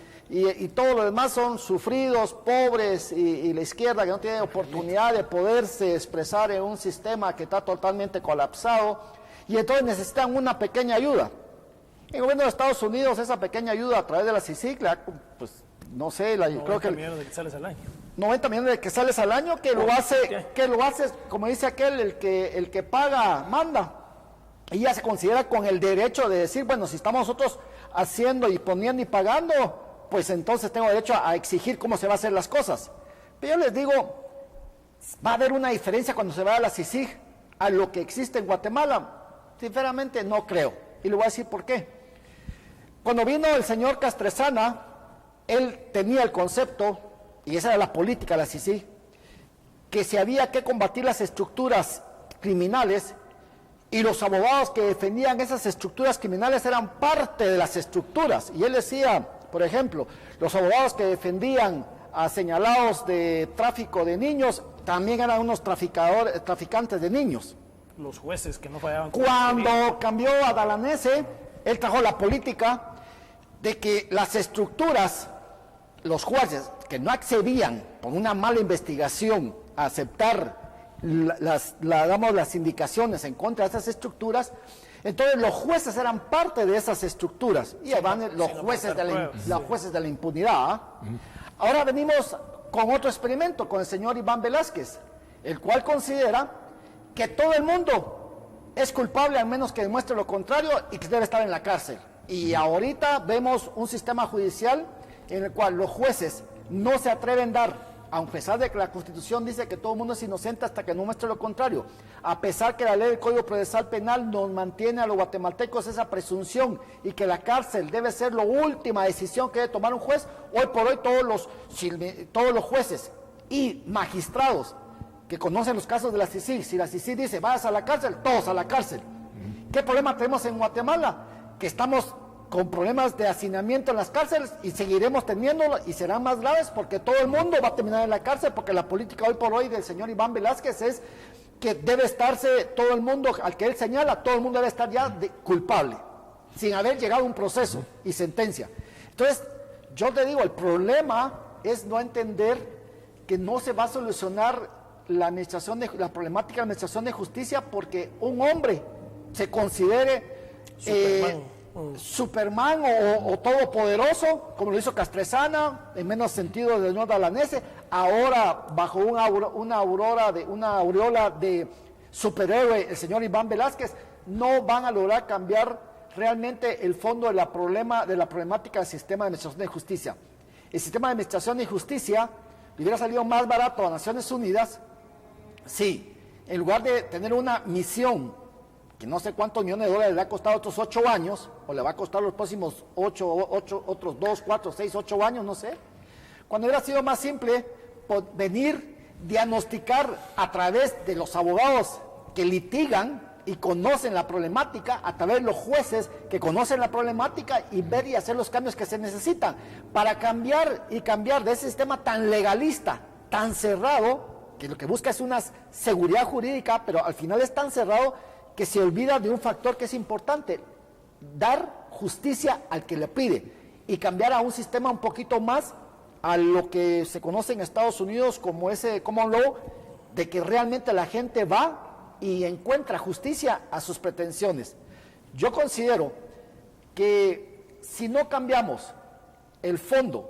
todo lo demás son sufridos, pobres y la izquierda que no tiene oportunidad de poderse expresar en un sistema que está totalmente colapsado y entonces necesitan una pequeña ayuda. El gobierno de Estados Unidos, esa pequeña ayuda a través de la CICIG, pues no sé, creo que 90 millones de quetzales al año. 90 millones de quetzales al año que lo hace, como dice aquel, el que paga, manda. Y ya se considera con el derecho de decir, bueno, si estamos nosotros haciendo y poniendo y pagando, pues entonces tengo derecho a exigir cómo se van a hacer las cosas. Pero yo les digo, va a haber una diferencia cuando se va a la CICIG a lo que existe en Guatemala. Sinceramente no creo. Y le voy a decir por qué. Cuando vino el señor Castresana, él tenía el concepto, y esa era la política de la CICIG, que se había que combatir las estructuras criminales. Y los abogados que defendían esas estructuras criminales eran parte de las estructuras. Y él decía, por ejemplo, los abogados que defendían a señalados de tráfico de niños también eran unos traficantes de niños. Los jueces que no fallaban. Cuando cambió a Dalanese, él trajo la política de que las estructuras, los jueces que no accedían por una mala investigación a aceptar las indicaciones en contra de esas estructuras, entonces los jueces eran parte de esas estructuras y ahí van los jueces de la impunidad. Ahora venimos con otro experimento con el señor Iván Velázquez, el cual considera que todo el mundo es culpable al menos que demuestre lo contrario y que debe estar en la cárcel. Y ahorita vemos un sistema judicial en el cual los jueces no se atreven a dar, a pesar de que la Constitución dice que todo el mundo es inocente hasta que no muestre lo contrario, a pesar que la ley del Código Procesal Penal nos mantiene a los guatemaltecos esa presunción y que la cárcel debe ser la última decisión que debe tomar un juez, hoy por hoy todos los jueces y magistrados que conocen los casos de la CICIG, si la CICIG dice vayas a la cárcel, todos a la cárcel. ¿Qué problema tenemos en Guatemala? Que estamos con problemas de hacinamiento en las cárceles y seguiremos teniéndolo y serán más graves porque todo el mundo va a terminar en la cárcel porque la política hoy por hoy del señor Iván Velázquez es que debe estarse todo el mundo, al que él señala, todo el mundo debe estar ya culpable, sin haber llegado a un proceso y sentencia. Entonces, yo te digo, el problema es no entender que no se va a solucionar la problemática de la administración de justicia porque un hombre se considere Superman o todopoderoso, como lo hizo Castresana, en menos sentido del señor Dalanese, ahora bajo una aureola de superhéroe, el señor Iván Velázquez, no van a lograr cambiar realmente el fondo de la problemática del sistema de administración de justicia. El sistema de administración de justicia hubiera salido más barato a Naciones Unidas si, en lugar de tener una misión que no sé cuántos millones de dólares le ha costado otros 8 años, o le va a costar los próximos otros 2, 4, 6, 8 años, no sé. Cuando hubiera sido más simple venir, diagnosticar a través de los abogados que litigan y conocen la problemática, a través de los jueces que conocen la problemática y ver y hacer los cambios que se necesitan para cambiar de ese sistema tan legalista, tan cerrado, que lo que busca es una seguridad jurídica, pero al final es tan cerrado que se olvida de un factor que es importante, dar justicia al que le pide y cambiar a un sistema un poquito más a lo que se conoce en Estados Unidos como ese common law, de que realmente la gente va y encuentra justicia a sus pretensiones. Yo considero que si no cambiamos el fondo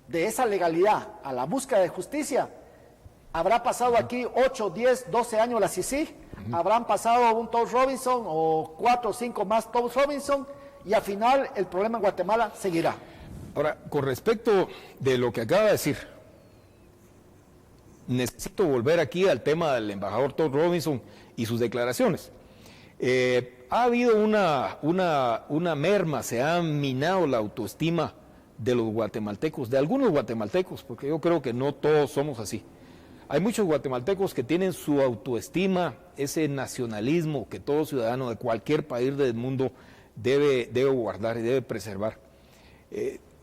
de esa legalidad a la búsqueda de justicia, habrá pasado aquí 8, 10, 12 años la CICIG, habrán pasado un Todd Robinson o 4 o 5 más Todd Robinson, y al final el problema en Guatemala seguirá. Ahora, con respecto de lo que acaba de decir, necesito volver aquí al tema del embajador Todd Robinson y sus declaraciones. Ha habido una merma, se ha minado la autoestima de los guatemaltecos, de algunos guatemaltecos, porque yo creo que no todos somos así. Hay muchos guatemaltecos que tienen su autoestima, ese nacionalismo que todo ciudadano de cualquier país del mundo debe guardar y debe preservar.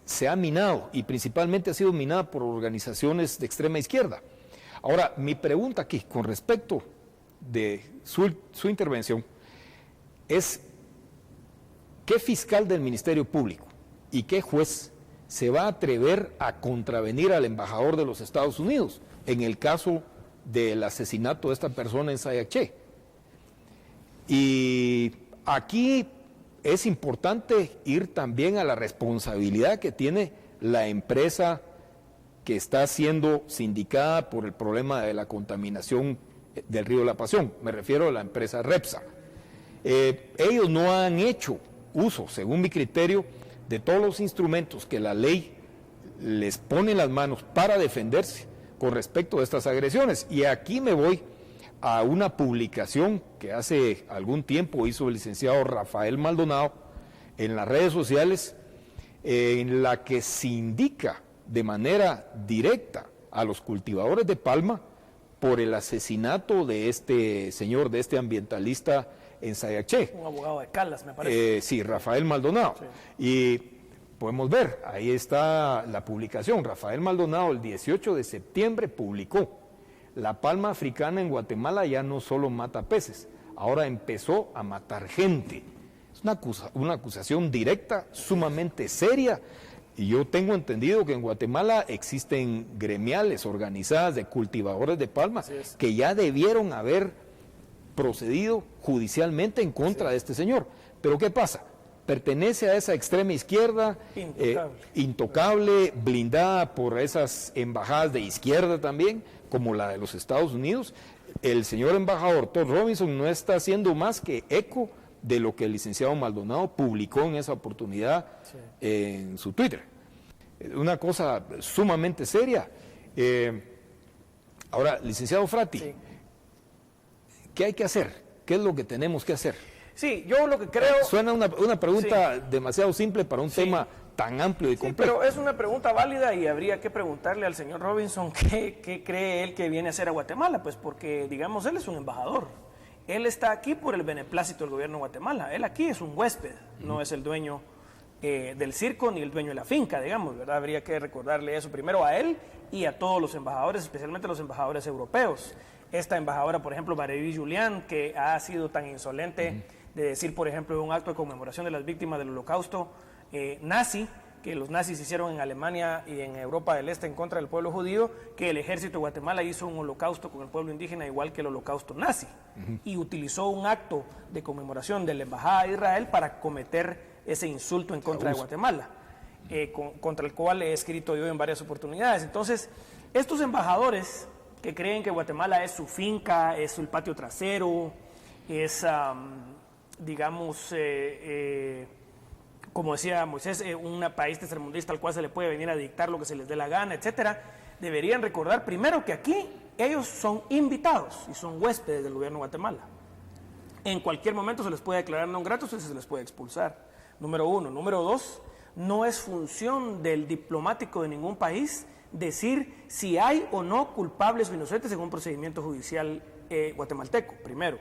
Se ha minado, y principalmente ha sido minada por organizaciones de extrema izquierda. Ahora, mi pregunta aquí, con respecto de su intervención, es ¿qué fiscal del Ministerio Público y qué juez se va a atrever a contravenir al embajador de los Estados Unidos en el caso del asesinato de esta persona en Sayaché? Y aquí es importante ir también a la responsabilidad que tiene la empresa que está siendo sindicada por el problema de la contaminación del río La Pasión. Me refiero a la empresa Repsa. Ellos no han hecho uso, según mi criterio, de todos los instrumentos que la ley les pone en las manos para defenderse con respecto a estas agresiones. Y aquí me voy a una publicación que hace algún tiempo hizo el licenciado Rafael Maldonado en las redes sociales, en la que se indica de manera directa a los cultivadores de palma por el asesinato de este señor, de este ambientalista en Sayaché. Un abogado de Calas, me parece. Sí, Rafael Maldonado. Sí. Y podemos ver, ahí está la publicación. Rafael Maldonado el 18 de septiembre publicó: la palma africana en Guatemala ya no solo mata peces, ahora empezó a matar gente. Es una acusación directa, sumamente seria, y yo tengo entendido que en Guatemala existen gremiales organizadas de cultivadores de palma que ya debieron haber procedido judicialmente en contra de este señor. Pero ¿qué pasa? Pertenece a esa extrema izquierda, intocable, blindada por esas embajadas de izquierda también, como la de los Estados Unidos. El señor embajador Todd Robinson no está haciendo más que eco de lo que el licenciado Maldonado publicó en esa oportunidad en su Twitter. Una cosa sumamente seria. Ahora, licenciado Frati, ¿qué hay que hacer? ¿Qué es lo que tenemos que hacer? Sí, yo lo que creo... Suena una pregunta demasiado simple para un tema tan amplio y complejo. Pero es una pregunta válida y habría que preguntarle al señor Robinson qué cree él que viene a hacer a Guatemala, pues porque, digamos, él es un embajador. Él está aquí por el beneplácito del gobierno de Guatemala. Él aquí es un huésped, no es el dueño del circo ni el dueño de la finca, digamos, ¿verdad? Habría que recordarle eso primero a él y a todos los embajadores, especialmente a los embajadores europeos. Esta embajadora, por ejemplo, Valérie Julián, que ha sido tan insolente de decir, por ejemplo, un acto de conmemoración de las víctimas del holocausto nazi, que los nazis hicieron en Alemania y en Europa del Este en contra del pueblo judío, que el ejército de Guatemala hizo un holocausto con el pueblo indígena igual que el holocausto nazi, y utilizó un acto de conmemoración de la embajada de Israel para cometer ese insulto en contra de Guatemala, contra el cual he escrito yo en varias oportunidades. Entonces, estos embajadores que creen que Guatemala es su finca, es el patio trasero, es, digamos, como decía Moisés, un país tercermundista al cual se le puede venir a dictar lo que se les dé la gana, etcétera, deberían recordar primero que aquí ellos son invitados y son huéspedes del gobierno de Guatemala. En cualquier momento se les puede declarar non gratos y se les puede expulsar. Número uno. Número dos, no es función del diplomático de ningún país decir si hay o no culpables o inocentes en un procedimiento judicial guatemalteco, primero.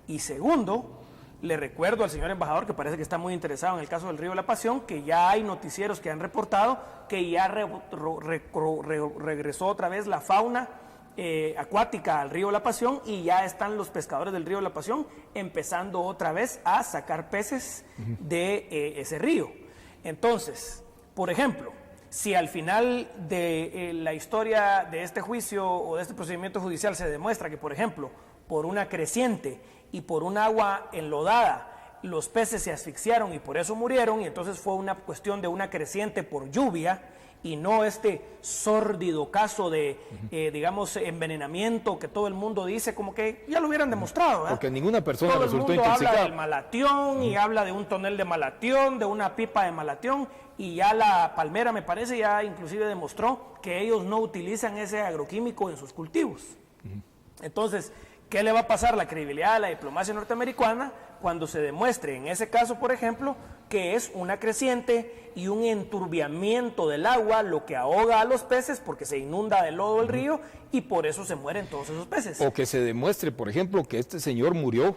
Y segundo, le recuerdo al señor embajador, que parece que está muy interesado en el caso del río La Pasión, que ya hay noticieros que han reportado que ya regresó otra vez la fauna acuática al río La Pasión, y ya están los pescadores del río La Pasión empezando otra vez a sacar peces de ese río. Entonces, por ejemplo, Si al final de la historia de este juicio o de este procedimiento judicial se demuestra que, por ejemplo, por una creciente y por un agua enlodada, los peces se asfixiaron y por eso murieron, y entonces fue una cuestión de una creciente por lluvia, y no este sórdido caso de, digamos, envenenamiento que todo el mundo dice como que ya lo hubieran demostrado, ¿verdad? Porque ninguna persona todo resultó el mundo intoxicada. habla del malatión y habla de un tonel de malatión, de una pipa de malatión, y ya la Palmera, me parece, ya inclusive demostró que ellos no utilizan ese agroquímico en sus cultivos. Entonces, ¿qué le va a pasar a la credibilidad de la diplomacia norteamericana cuando se demuestre en ese caso, por ejemplo, que es una creciente y un enturbiamiento del agua lo que ahoga a los peces porque se inunda de lodo el río y por eso se mueren todos esos peces? O que se demuestre, por ejemplo, que este señor murió,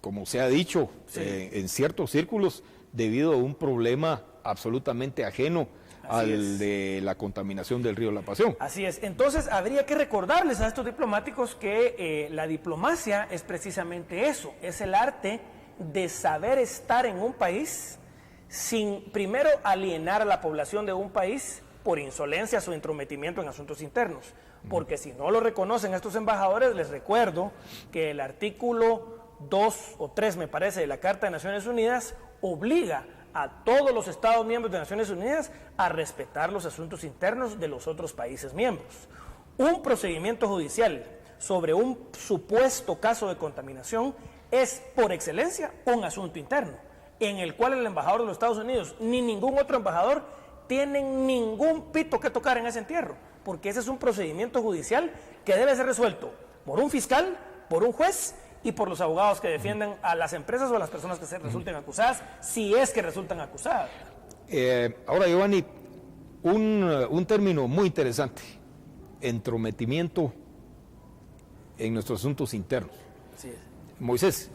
como se ha dicho en ciertos círculos, debido a un problema absolutamente ajeno de la contaminación del río La Pasión. Así es. Entonces habría que recordarles a estos diplomáticos que la diplomacia es precisamente eso, es el arte de saber estar en un país sin primero alienar a la población de un país por insolencias o intrometimiento en asuntos internos. Porque si no lo reconocen estos embajadores, les recuerdo que el artículo 2 o 3, me parece, de la Carta de Naciones Unidas obliga a todos los Estados miembros de Naciones Unidas a respetar los asuntos internos de los otros países miembros. Un procedimiento judicial sobre un supuesto caso de contaminación es, por excelencia, un asunto interno, en el cual el embajador de los Estados Unidos ni ningún otro embajador tienen ningún pito que tocar en ese entierro, porque ese es un procedimiento judicial que debe ser resuelto por un fiscal, por un juez y por los abogados que defienden a las empresas o a las personas que se resulten acusadas, si es que resultan acusadas. Ahora, Giovanni, un término muy interesante, entrometimiento en nuestros asuntos internos. Sí. Moisés,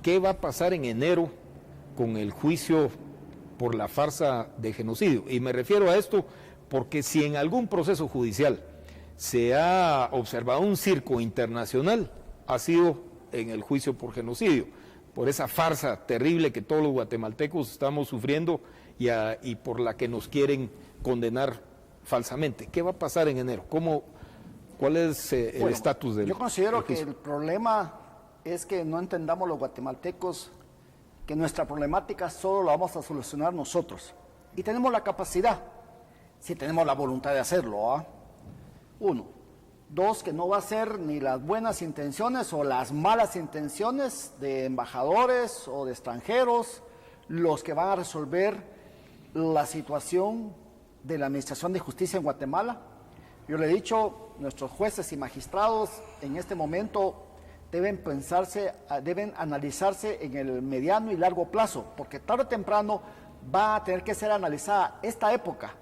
¿qué va a pasar en enero con el juicio por la farsa de genocidio? Y me refiero a esto porque si en algún proceso judicial se ha observado un circo internacional, ha sido en el juicio por genocidio, por esa farsa terrible que todos los guatemaltecos estamos sufriendo y por la que nos quieren condenar falsamente. ¿Qué va a pasar en enero? ¿Cuál es el estatus del juicio? Yo considero que el problema es que no entendamos los guatemaltecos que nuestra problemática solo la vamos a solucionar nosotros. Y tenemos la capacidad, si tenemos la voluntad de hacerlo, ¿ah? 1. 2, que no va a ser ni las buenas intenciones o las malas intenciones de embajadores o de extranjeros los que van a resolver la situación de la Administración de Justicia en Guatemala. Yo le he dicho, nuestros jueces y magistrados en este momento deben analizarse en el mediano y largo plazo, porque tarde o temprano va a tener que ser analizada esta época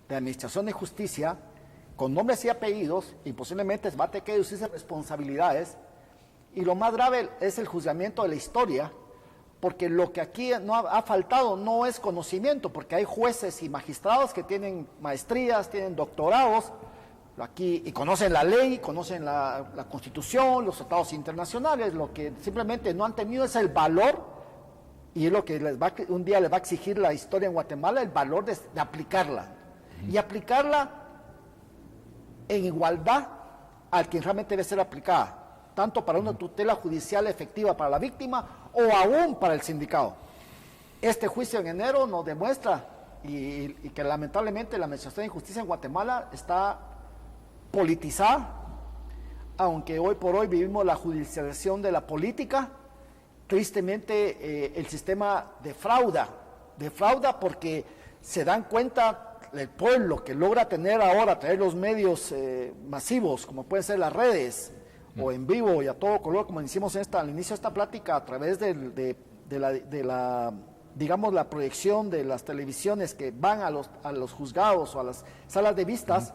de Administración de Justicia con nombres y apellidos, y posiblemente va a tener que deducirse responsabilidades, y lo más grave es el juzgamiento de la historia, porque lo que aquí no ha faltado no es conocimiento, porque hay jueces y magistrados que tienen maestrías, tienen doctorados, aquí, y conocen la ley, conocen la Constitución, los tratados internacionales. Lo que simplemente no han tenido es el valor, y es lo que un día les va a exigir la historia en Guatemala, el valor de aplicarla, y aplicarla en igualdad al que realmente debe ser aplicada, tanto para una tutela judicial efectiva para la víctima o aún para el sindicado. Este juicio en enero nos demuestra y que lamentablemente la Administración de Justicia en Guatemala está politizada, aunque hoy por hoy vivimos la judicialización de la política. Tristemente el sistema defrauda porque se dan cuenta el pueblo que logra tener los medios masivos, como pueden ser las redes, o en vivo y a todo color, como decimos al inicio de esta plática, a través de la proyección de las televisiones que van a los juzgados o a las salas de vistas.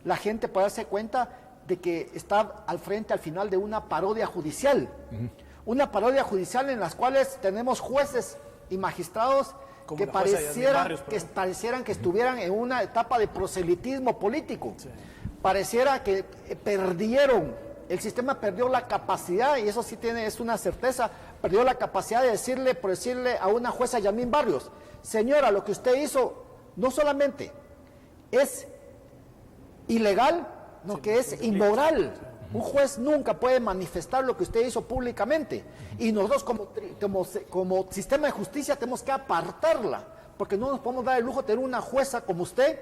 La gente puede darse cuenta de que está al final de una parodia judicial. Una parodia judicial en las cuales tenemos jueces y magistrados que parecieran que estuvieran en una etapa de proselitismo político. Sí. Pareciera que el sistema perdió la capacidad, y eso sí es una certeza, perdió la capacidad de decirle a una jueza, Yamín Barrios: señora, lo que usted hizo no solamente es ilegal, no, que es inmoral. Un juez nunca puede manifestar lo que usted hizo públicamente. Y nosotros como sistema de justicia tenemos que apartarla, porque no nos podemos dar el lujo de tener una jueza como usted,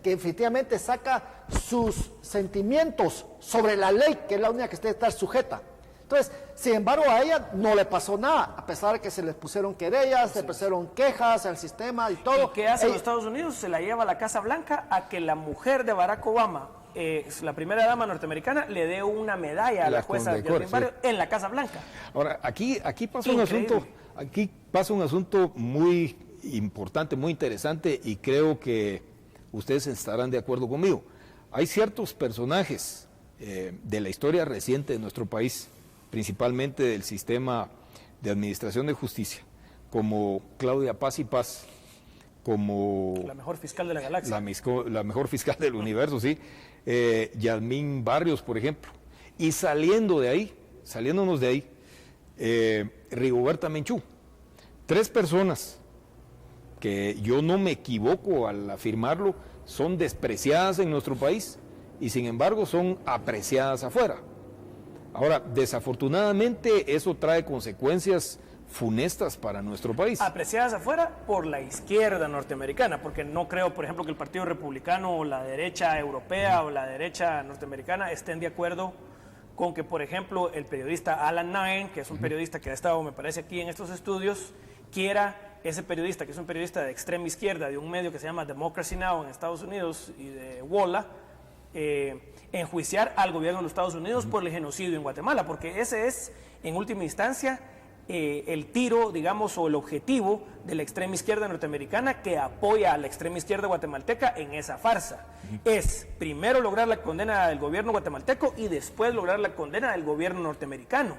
que efectivamente saca sus sentimientos sobre la ley, que es la única que debe estar sujeta. Entonces, sin embargo, a ella no le pasó nada, a pesar de que se le pusieron querellas, se le pusieron quejas al sistema y todo. ¿Y qué hace los Estados Unidos? Se la lleva a la Casa Blanca a que la mujer de Barack Obama, la primera dama norteamericana, le dé una medalla a la jueza Jasmine Barrios en la Casa Blanca. Ahora, aquí pasa un asunto muy importante, muy interesante, y creo que ustedes estarán de acuerdo conmigo. Hay ciertos personajes de la historia reciente de nuestro país, principalmente del sistema de administración de justicia, como Claudia Paz y Paz, como la mejor fiscal de la galaxia, la mejor fiscal del universo, sí, Jasmine Barrios, por ejemplo, y saliéndonos de ahí, Rigoberta Menchú. 3 personas que, yo no me equivoco al afirmarlo, son despreciadas en nuestro país y sin embargo son apreciadas afuera. Ahora, desafortunadamente eso trae consecuencias funestas para nuestro país. Apreciadas afuera por la izquierda norteamericana, porque no creo, por ejemplo, que el Partido Republicano o la derecha europea o la derecha norteamericana estén de acuerdo con que, por ejemplo, el periodista Alan Nain, que es un periodista que ha estado, me parece, aquí en estos estudios, quiera ese periodista, que es un periodista de extrema izquierda, de un medio que se llama Democracy Now! En Estados Unidos y de WOLA, enjuiciar al gobierno de los Estados Unidos por el genocidio en Guatemala, porque ese es, en última instancia, el tiro, digamos, o el objetivo de la extrema izquierda norteamericana, que apoya a la extrema izquierda guatemalteca en esa farsa. Es primero lograr la condena del gobierno guatemalteco y después lograr la condena del gobierno norteamericano.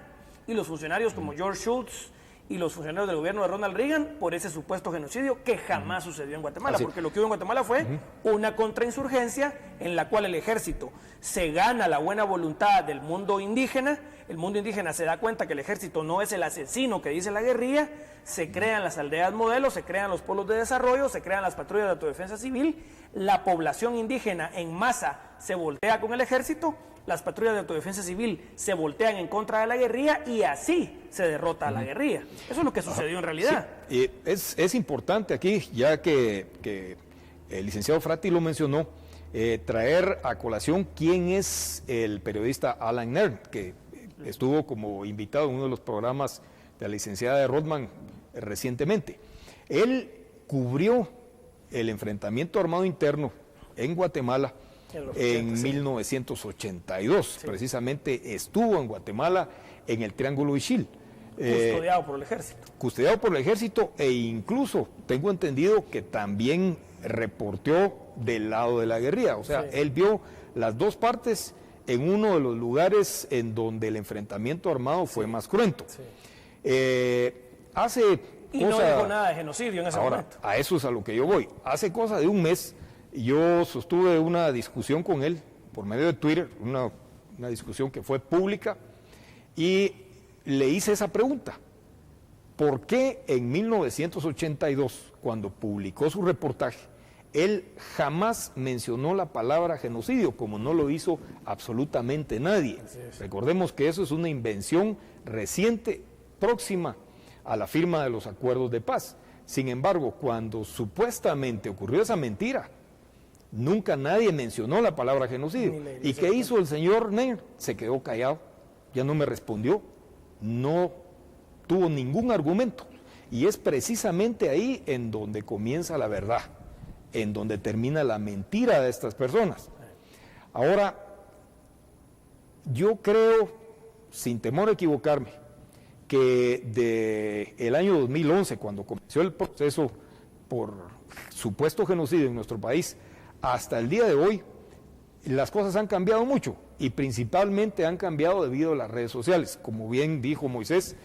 Y los funcionarios como George Shultz y los funcionarios del gobierno de Ronald Reagan por ese supuesto genocidio que jamás sucedió en Guatemala, porque lo que hubo en Guatemala fue una contrainsurgencia en la cual el ejército se gana la buena voluntad del mundo indígena. El mundo indígena se da cuenta que el ejército no es el asesino que dice la guerrilla, se crean las aldeas modelo, se crean los polos de desarrollo, se crean las patrullas de autodefensa civil, la población indígena en masa se voltea con el ejército, las patrullas de autodefensa civil se voltean en contra de la guerrilla y así se derrota a la guerrilla. Eso es lo que sucedió en realidad. Sí. Es importante aquí, ya que el licenciado Frati lo mencionó, traer a colación quién es el periodista Alan Nairn, que estuvo como invitado en uno de los programas de la licenciada de Rodman recientemente. Él cubrió el enfrentamiento armado interno en Guatemala en 1982. Sí. Precisamente estuvo en Guatemala en el Triángulo Ixil. Custodiado por el ejército. Custodiado por el ejército, e incluso tengo entendido que también reporteó del lado de la guerrilla. O sea, sí, él vio las dos partes en uno de los lugares en donde el enfrentamiento armado fue más cruento. Sí. Y no dijo nada de genocidio en ese momento. A eso es a lo que yo voy. Hace cosa de un mes, yo sostuve una discusión con él por medio de Twitter, una discusión que fue pública, y le hice esa pregunta. ¿Por qué en 1982, cuando publicó su reportaje, él jamás mencionó la palabra genocidio, como no lo hizo absolutamente nadie? Recordemos que eso es una invención reciente, próxima a la firma de los acuerdos de paz. Sin embargo, cuando supuestamente ocurrió esa mentira, nunca nadie mencionó la palabra genocidio. ¿Y qué hizo el señor Nairn? Se quedó callado, ya no me respondió, no tuvo ningún argumento. Y es precisamente ahí en donde comienza la verdad, en donde termina la mentira de estas personas. Ahora, yo creo, sin temor a equivocarme, que del año 2011, cuando comenzó el proceso por supuesto genocidio en nuestro país, hasta el día de hoy, las cosas han cambiado mucho, y principalmente han cambiado debido a las redes sociales. Como bien dijo Moisés,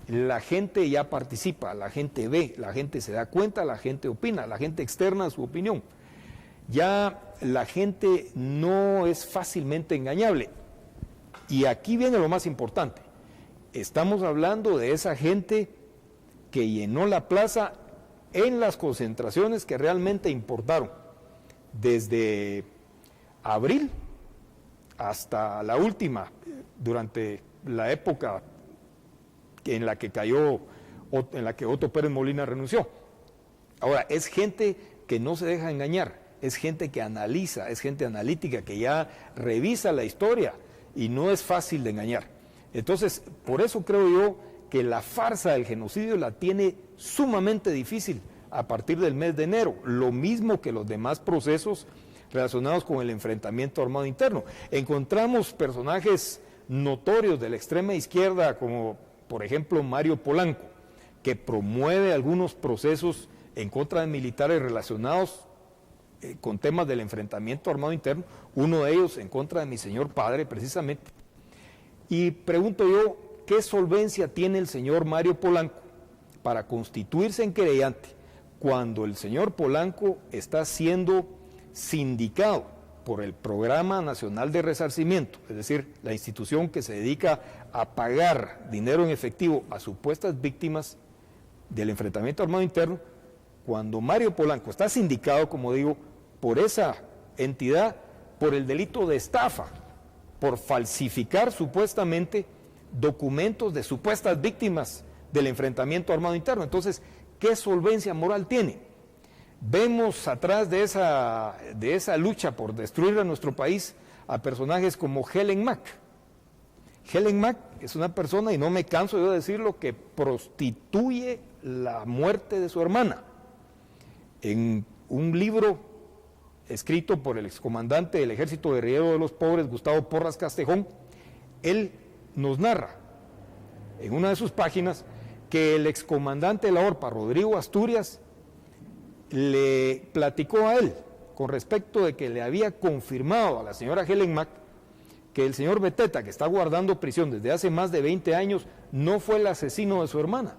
la gente ya participa, la gente ve, la gente se da cuenta, la gente opina, la gente externa su opinión. Ya la gente no es fácilmente engañable. Y aquí viene lo más importante. Estamos hablando de esa gente que llenó la plaza en las concentraciones que realmente importaron, desde abril hasta la última, durante la época en la que Otto Pérez Molina renunció. Ahora, es gente que no se deja engañar, es gente que analiza, es gente analítica, que ya revisa la historia y no es fácil de engañar. Entonces, por eso creo yo que la farsa del genocidio la tiene sumamente difícil a partir del mes de enero, lo mismo que los demás procesos relacionados con el enfrentamiento armado interno. Encontramos personajes notorios de la extrema izquierda, como por ejemplo Mario Polanco, que promueve algunos procesos en contra de militares relacionados con temas del enfrentamiento armado interno, uno de ellos en contra de mi señor padre precisamente. Y pregunto yo, ¿qué solvencia tiene el señor Mario Polanco para constituirse en querellante cuando el señor Polanco está siendo sindicado por el Programa Nacional de Resarcimiento, es decir, la institución que se dedica a pagar dinero en efectivo a supuestas víctimas del enfrentamiento armado interno, cuando Mario Polanco está sindicado, como digo, por esa entidad, por el delito de estafa, por falsificar supuestamente documentos de supuestas víctimas del enfrentamiento armado interno? Entonces, ¿qué solvencia moral tiene? Vemos atrás de esa lucha por destruir a nuestro país a personajes como Helen Mack. Helen Mack es una persona, y no me canso yo de decirlo, que prostituye la muerte de su hermana. En un libro escrito por el excomandante del Ejército Guerrillero de los Pobres, Gustavo Porras Castejón, él nos narra en una de sus páginas que el excomandante de la ORPA, Rodrigo Asturias, le platicó a él con respecto de que le había confirmado a la señora Helen Mack que el señor Beteta, que está guardando prisión desde hace más de 20 años, no fue el asesino de su hermana.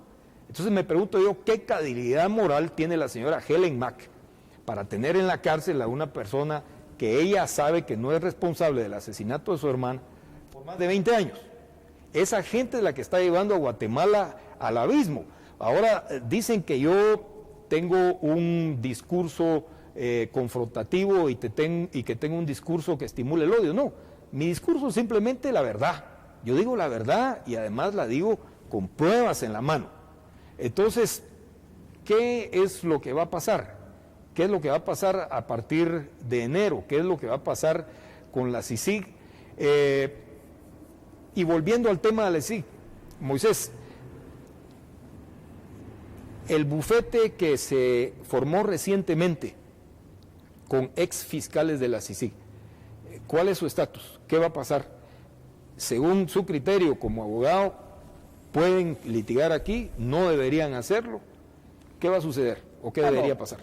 Entonces me pregunto yo, ¿qué credibilidad moral tiene la señora Helen Mack para tener en la cárcel a una persona que ella sabe que no es responsable del asesinato de su hermana por más de 20 años? Esa gente es la que está llevando a Guatemala al abismo. Ahora dicen que yo tengo un discurso confrontativo y que tengo un discurso que estimule el odio. No, mi discurso es simplemente la verdad. Yo digo la verdad y además la digo con pruebas en la mano. Entonces, ¿qué es lo que va a pasar? ¿Qué es lo que va a pasar a partir de enero? ¿Qué es lo que va a pasar con la CICIG? Y volviendo al tema de la CICIG, Moisés, el bufete que se formó recientemente con ex fiscales de la CICIG, ¿cuál es su estatus? ¿Qué va a pasar? Según su criterio como abogado, ¿pueden litigar aquí? ¿No deberían hacerlo? ¿Qué va a suceder o qué debería pasar?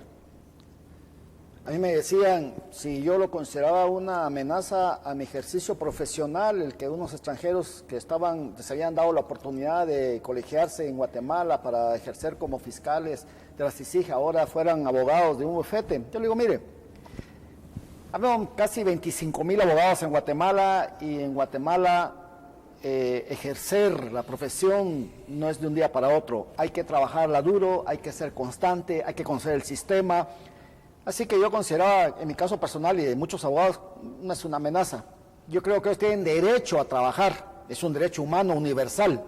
A mí me decían si yo lo consideraba una amenaza a mi ejercicio profesional, el que unos extranjeros que se habían dado la oportunidad de colegiarse en Guatemala para ejercer como fiscales de la CICIG ahora fueran abogados de un bufete. Yo le digo, mire, habemos casi 25,000 abogados en Guatemala y en Guatemala ejercer la profesión no es de un día para otro. Hay que trabajarla duro, hay que ser constante, hay que conocer el sistema. Así que yo consideraba, en mi caso personal y de muchos abogados, no es una amenaza. Yo creo que ellos tienen derecho a trabajar, es un derecho humano universal.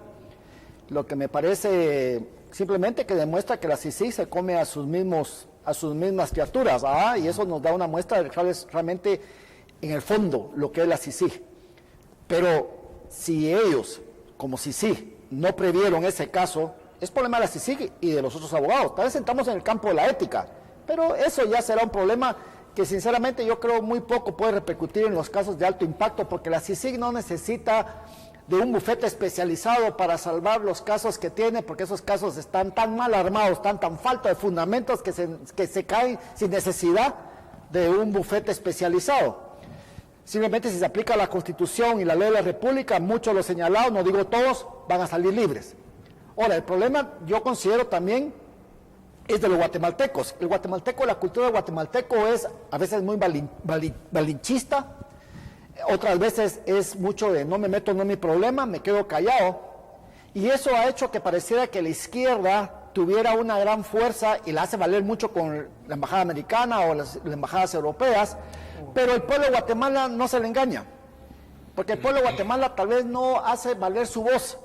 Lo que me parece simplemente que demuestra que la CICIG se come a sus mismas criaturas, y eso nos da una muestra de cuál es realmente en el fondo lo que es la CICIG. Pero si ellos, como CICIG, no previeron ese caso, es problema de la CICIG y de los otros abogados. Tal vez entramos en el campo de la ética, pero eso ya será un problema que sinceramente yo creo muy poco puede repercutir en los casos de alto impacto, porque la CICIG no necesita de un bufete especializado para salvar los casos que tiene, porque esos casos están tan mal armados, tan falta de fundamentos que se caen sin necesidad de un bufete especializado. Simplemente si se aplica la Constitución y la ley de la República, muchos de los señalados, no digo todos, van a salir libres. Ahora, el problema yo considero también es de los guatemaltecos. El guatemalteco, la cultura del guatemalteco es a veces muy malinchista, otras veces es mucho de no me meto, no es mi problema, me quedo callado. Y eso ha hecho que pareciera que la izquierda tuviera una gran fuerza y la hace valer mucho con la embajada americana o las embajadas europeas, pero el pueblo de Guatemala no se le engaña, porque el pueblo de Guatemala tal vez no hace valer su voz,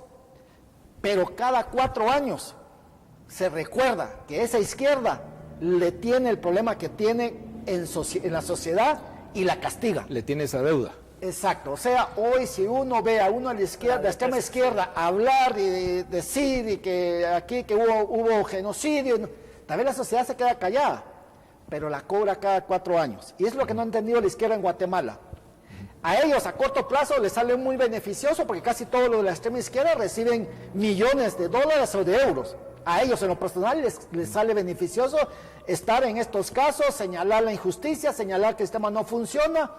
pero cada 4 años se recuerda que esa izquierda le tiene el problema que tiene en la sociedad y la castiga. Le tiene esa deuda. Exacto, o sea, hoy si uno ve a uno a la izquierda, de extrema izquierda, hablar y decir y que aquí que hubo genocidio, tal vez la sociedad se queda callada, pero la cobra cada 4 años. Y es lo que no ha entendido la izquierda en Guatemala. A ellos a corto plazo les sale muy beneficioso porque casi todos los de la extrema izquierda reciben millones de dólares o de euros. A ellos en lo personal les sale beneficioso estar en estos casos, señalar la injusticia, señalar que el sistema no funciona,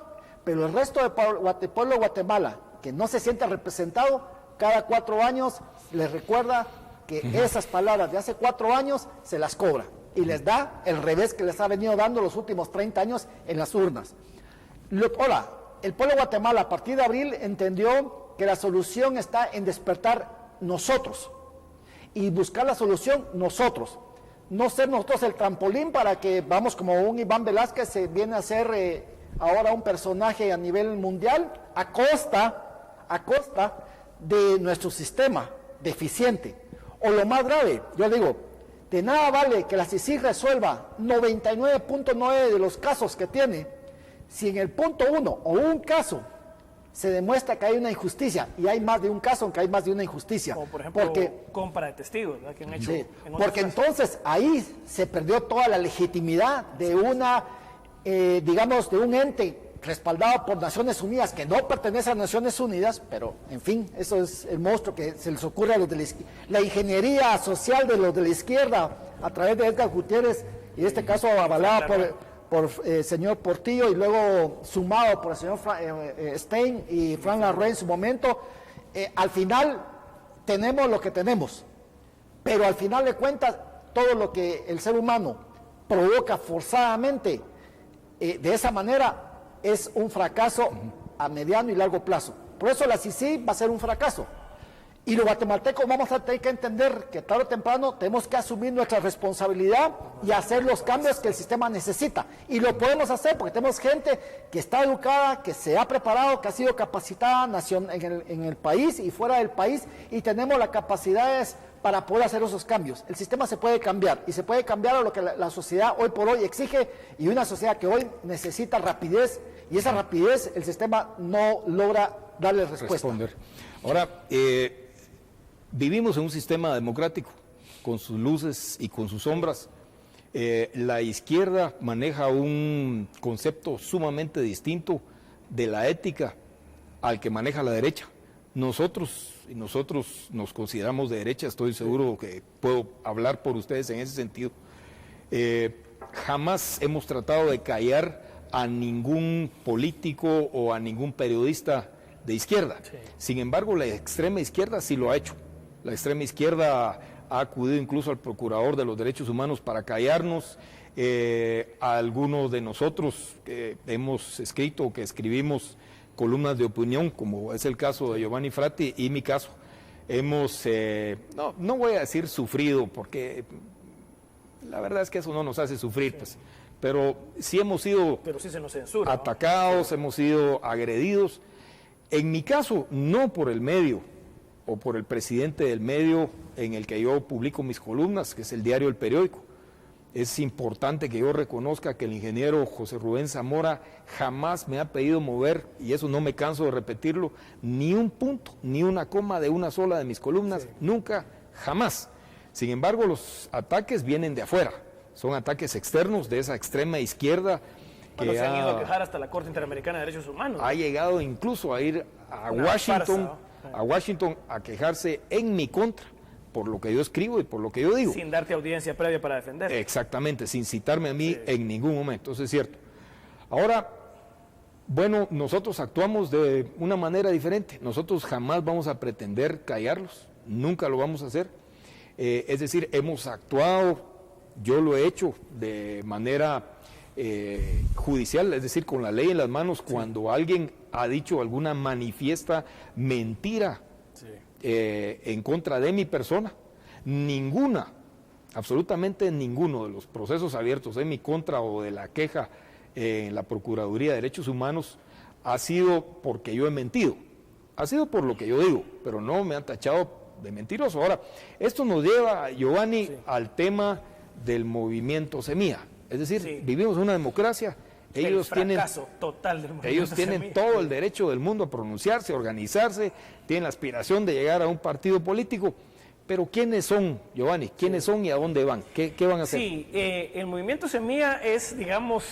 pero el resto del pueblo de Guatemala, que no se siente representado, cada 4 años les recuerda que esas palabras de hace 4 años se las cobra y les da el revés que les ha venido dando los últimos 30 años en las urnas. El pueblo de Guatemala a partir de abril entendió que la solución está en despertar nosotros y buscar la solución nosotros. No ser nosotros el trampolín para que vamos como un Iván Velázquez se viene a ser ahora un personaje a nivel mundial a costa de nuestro sistema deficiente. O lo más grave, yo digo, de nada vale que la CICIG resuelva 99.9 de los casos que tiene, si en el punto 1 o un caso se demuestra que hay una injusticia, y hay más de un caso en que hay más de una injusticia. Como por ejemplo, compra de testigos, ¿verdad? Que han hecho porque entonces ahí se perdió toda la legitimidad de una, digamos, de un ente respaldado por Naciones Unidas, que no pertenece a Naciones Unidas, pero en fin, eso es el monstruo que se les ocurre a los de la izquierda. La ingeniería social de los de la izquierda, a través de Edgar Gutiérrez, y en este caso avalada por el señor Portillo y luego sumado por el señor Stein y Frank Larrey en su momento, al final tenemos lo que tenemos, pero al final de cuentas todo lo que el ser humano provoca forzadamente de esa manera es un fracaso a mediano y largo plazo. Por eso la CICIG va a ser un fracaso. Y los guatemaltecos vamos a tener que entender que tarde o temprano tenemos que asumir nuestra responsabilidad y hacer los cambios que el sistema necesita. Y lo podemos hacer porque tenemos gente que está educada, que se ha preparado, que ha sido capacitada en el país y fuera del país, y tenemos las capacidades para poder hacer esos cambios. El sistema se puede cambiar, y se puede cambiar a lo que la sociedad hoy por hoy exige, y una sociedad que hoy necesita rapidez, y esa rapidez el sistema no logra darle respuesta. Responder. Ahora, vivimos en un sistema democrático, con sus luces y con sus sombras. La izquierda maneja un concepto sumamente distinto de la ética al que maneja la derecha. Nosotros nos consideramos de derecha, estoy seguro que puedo hablar por ustedes en ese sentido. Jamás hemos tratado de callar a ningún político o a ningún periodista de izquierda. Sí. Sin embargo, la extrema izquierda sí lo ha hecho. La extrema izquierda ha acudido incluso al Procurador de los Derechos Humanos para callarnos. A algunos de nosotros que hemos escrito o que escribimos columnas de opinión, como es el caso de Giovanni Frati y mi caso, hemos, no voy a decir sufrido, porque la verdad es que eso no nos hace sufrir, pues, pero sí hemos sido se nos censura, atacados, ¿no? Hemos sido agredidos. En mi caso, no por el medio o por el presidente del medio en el que yo publico mis columnas, que es el diario El Periódico. Es importante que yo reconozca que el ingeniero José Rubén Zamora jamás me ha pedido mover, y eso no me canso de repetirlo, ni un punto, ni una coma de una sola de mis columnas, sí. Nunca, jamás. Sin embargo, los ataques vienen de afuera, son ataques externos de esa extrema izquierda. Bueno, se han ido a quejar hasta la Corte Interamericana de Derechos Humanos. Ha llegado incluso a ir a Washington a quejarse en mi contra, por lo que yo escribo y por lo que yo digo. Sin darte audiencia previa para defender. Exactamente, sin citarme a mí en ningún momento, eso es cierto. Ahora, bueno, nosotros actuamos de una manera diferente. Nosotros jamás vamos a pretender callarlos, nunca lo vamos a hacer. Es decir, hemos actuado, yo lo he hecho de manera judicial, es decir, con la ley en las manos, cuando alguien ha dicho alguna manifiesta mentira en contra de mi persona. Ninguna absolutamente ninguno de los procesos abiertos en mi contra o de la queja en la Procuraduría de Derechos Humanos ha sido porque yo he mentido. Ha sido por lo que yo digo, pero no me han tachado de mentiroso. Ahora, esto nos lleva, Giovanni, al tema del movimiento Semilla. Es decir, vivimos en una democracia. Ellos tienen todo el derecho del mundo a pronunciarse, a organizarse, tienen la aspiración de llegar a un partido político. Pero ¿quiénes son, Giovanni? ¿Quiénes son y a dónde van? ¿Qué van a hacer? Sí, el movimiento Semilla es, digamos,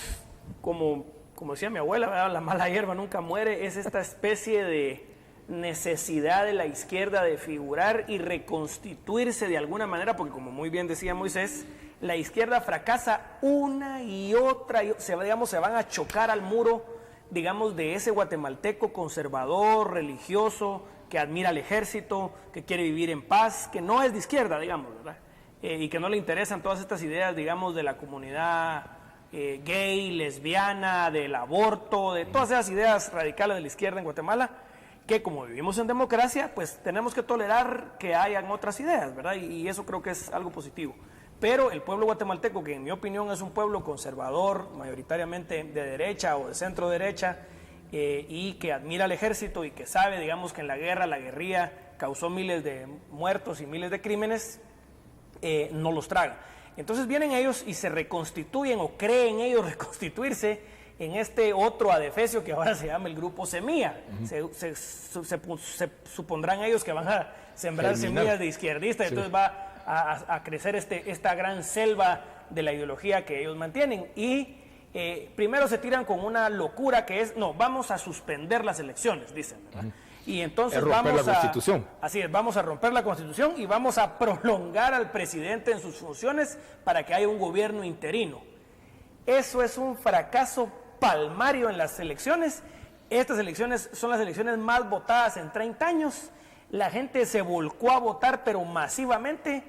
como decía mi abuela, ¿verdad? La mala hierba nunca muere, es esta especie de necesidad de la izquierda de figurar y reconstituirse de alguna manera, porque como muy bien decía Moisés, la izquierda fracasa una y otra, se van a chocar al muro, digamos, de ese guatemalteco conservador, religioso, que admira al ejército, que quiere vivir en paz, que no es de izquierda, digamos, ¿verdad? Y que no le interesan todas estas ideas, digamos, de la comunidad gay, lesbiana, del aborto, de todas esas ideas radicales de la izquierda en Guatemala, que como vivimos en democracia, pues tenemos que tolerar que hayan otras ideas, ¿verdad? Y eso creo que es algo positivo. Pero el pueblo guatemalteco, que en mi opinión es un pueblo conservador, mayoritariamente de derecha o de centro derecha, y que admira al ejército y que sabe, digamos, que en la guerrilla causó miles de muertos y miles de crímenes, no los traga. Entonces vienen ellos y se reconstituyen o creen ellos reconstituirse en este otro adefesio que ahora se llama el Grupo Semilla. Se supondrán ellos que van a sembrar semillas de izquierdistas, entonces va a crecer esta gran selva de la ideología que ellos mantienen. Y primero se tiran con una locura que es, no, vamos a suspender las elecciones, dicen, ¿verdad? Y entonces vamos a romper la Constitución y vamos a prolongar al presidente en sus funciones para que haya un gobierno interino. Eso es un fracaso palmario en las elecciones. Estas elecciones son las elecciones más votadas en 30 años. La gente se volcó a votar, pero masivamente.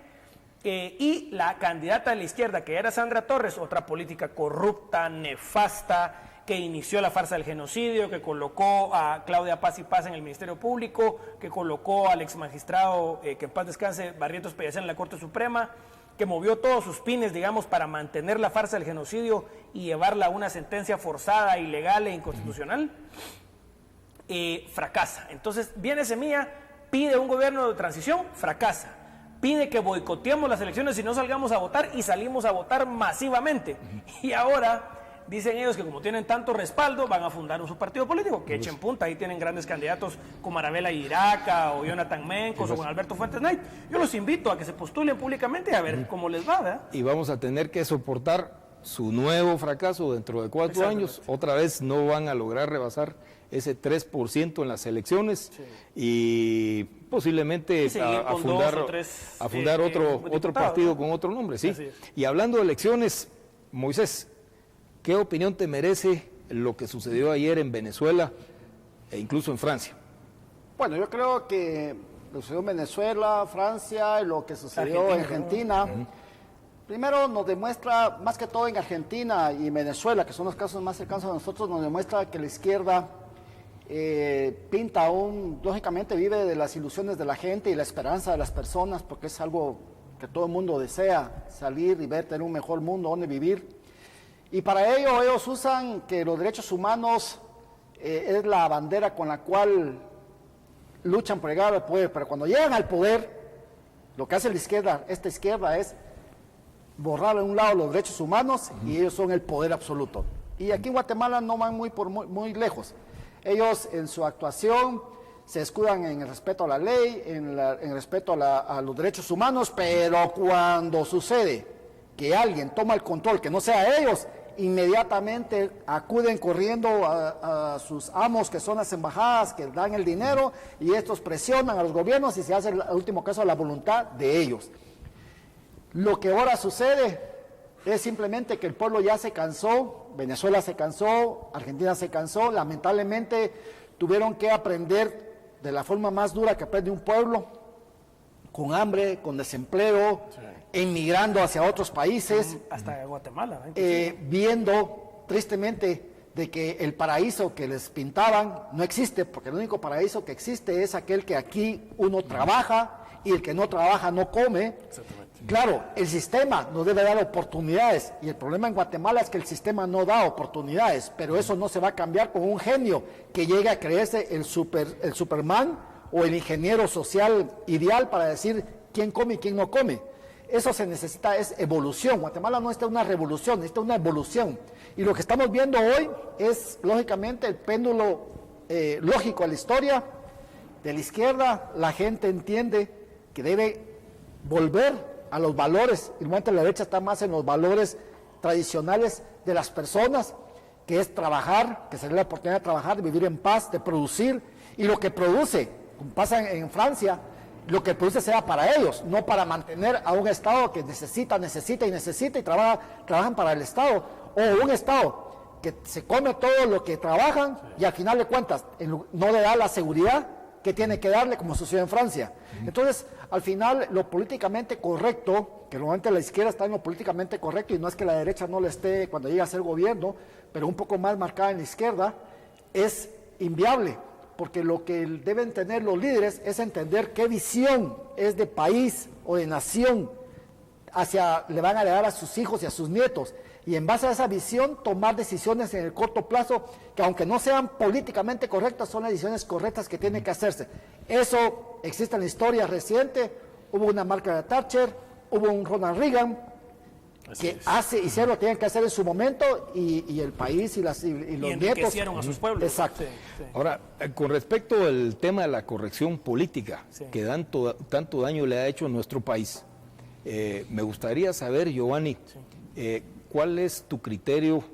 Y la candidata de la izquierda, que era Sandra Torres, otra política corrupta, nefasta, que inició la farsa del genocidio, que colocó a Claudia Paz y Paz en el Ministerio Público, que colocó al exmagistrado, que en paz descanse, Barrientos Pellacén en la Corte Suprema, que movió todos sus pines, digamos, para mantener la farsa del genocidio y llevarla a una sentencia forzada, ilegal e inconstitucional, fracasa. Entonces viene Semilla, pide un gobierno de transición, fracasa. Pide que boicoteemos las elecciones y no salgamos a votar, y salimos a votar masivamente. Y ahora dicen ellos que como tienen tanto respaldo, van a fundar un subpartido político, que echen punta. Ahí tienen grandes candidatos como Arabella Iraca o Jonathan Mencos o Juan Alberto Fuentes Knight. Yo los invito a que se postulen públicamente y a ver cómo les va, ¿verdad? Y vamos a tener que soportar su nuevo fracaso dentro de 4 años. Otra vez no van a lograr rebasar ese 3% en las elecciones, y posiblemente a fundar otro partido, ¿no?, con otro nombre, sí. Y hablando de elecciones, Moisés, ¿qué opinión te merece lo que sucedió ayer en Venezuela e incluso en Francia? Bueno, yo creo que lo que sucedió en Venezuela, Francia y lo que sucedió en Argentina, primero nos demuestra, más que todo en Argentina y Venezuela, que son los casos más cercanos a nosotros, nos demuestra que la izquierda lógicamente vive de las ilusiones de la gente y la esperanza de las personas, porque es algo que todo el mundo desea, salir y ver, tener un mejor mundo donde vivir. Y para ello ellos usan que los derechos humanos es la bandera con la cual luchan por llegar al poder, pero cuando llegan al poder, lo que hace la izquierda, esta izquierda, es borrar a un lado los derechos humanos y ellos son el poder absoluto. Y aquí en Guatemala no van muy lejos. Ellos en su actuación se escudan en el respeto a la ley, en el respeto a los derechos humanos, pero cuando sucede que alguien toma el control, que no sea ellos, inmediatamente acuden corriendo a sus amos, que son las embajadas, que dan el dinero, y estos presionan a los gobiernos y se hace, en último caso, la voluntad de ellos. Lo que ahora sucede es simplemente que el pueblo ya se cansó, Venezuela se cansó, Argentina se cansó, lamentablemente tuvieron que aprender de la forma más dura que aprende un pueblo, con hambre, con desempleo, emigrando hacia otros países. Hasta Guatemala. Viendo tristemente de que el paraíso que les pintaban no existe, porque el único paraíso que existe es aquel que aquí uno trabaja y el que no trabaja no come. Claro, el sistema nos debe dar oportunidades y el problema en Guatemala es que el sistema no da oportunidades, pero eso no se va a cambiar con un genio que llegue a creerse el Superman o el ingeniero social ideal para decir quién come y quién no come. Eso se necesita, es evolución. Guatemala no necesita una revolución, necesita una evolución. Y lo que estamos viendo hoy es, lógicamente, el péndulo lógico de la historia. De la izquierda, la gente entiende que debe volver a los valores, y el momento de la derecha está más en los valores tradicionales de las personas, que es trabajar, que se dé la oportunidad de trabajar, de vivir en paz, de producir, y lo que produce, como pasa en Francia, lo que produce sea para ellos, no para mantener a un Estado que necesita y trabajan para el Estado, o un Estado que se come todo lo que trabajan y al final de cuentas no le da la seguridad que tiene que darle, como sucedió en Francia. Entonces, al final, lo políticamente correcto, que normalmente la izquierda está en lo políticamente correcto, y no es que la derecha no lo esté cuando llega a ser gobierno, pero un poco más marcada en la izquierda, es inviable, porque lo que deben tener los líderes es entender qué visión es de país o de nación le van a heredar a sus hijos y a sus nietos, y en base a esa visión tomar decisiones en el corto plazo que, aunque no sean políticamente correctas, son las decisiones correctas que tienen que hacerse. Eso existe en la historia reciente. Hubo una Margaret Thatcher, hubo un Ronald Reagan que hicieron lo que tenían que hacer en su momento, y el país y los nietos a sus pueblos. Exacto. Sí. Ahora, con respecto al tema de la corrección política, que tanto daño le ha hecho a nuestro país, me gustaría saber, Giovanni, ¿cuál es tu criterio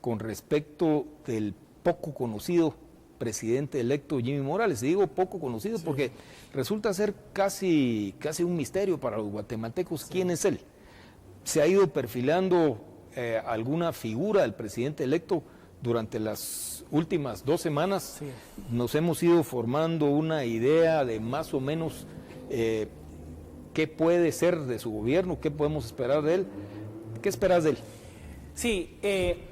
con respecto del poco conocido presidente electo Jimmy Morales? Y digo poco conocido porque resulta ser casi un misterio para los guatemaltecos. ¿Quién es él? ¿Se ha ido perfilando alguna figura del presidente electo durante las últimas 2 semanas? Sí. Nos hemos ido formando una idea de más o menos qué puede ser de su gobierno, qué podemos esperar de él. ¿Qué esperas de él? Sí,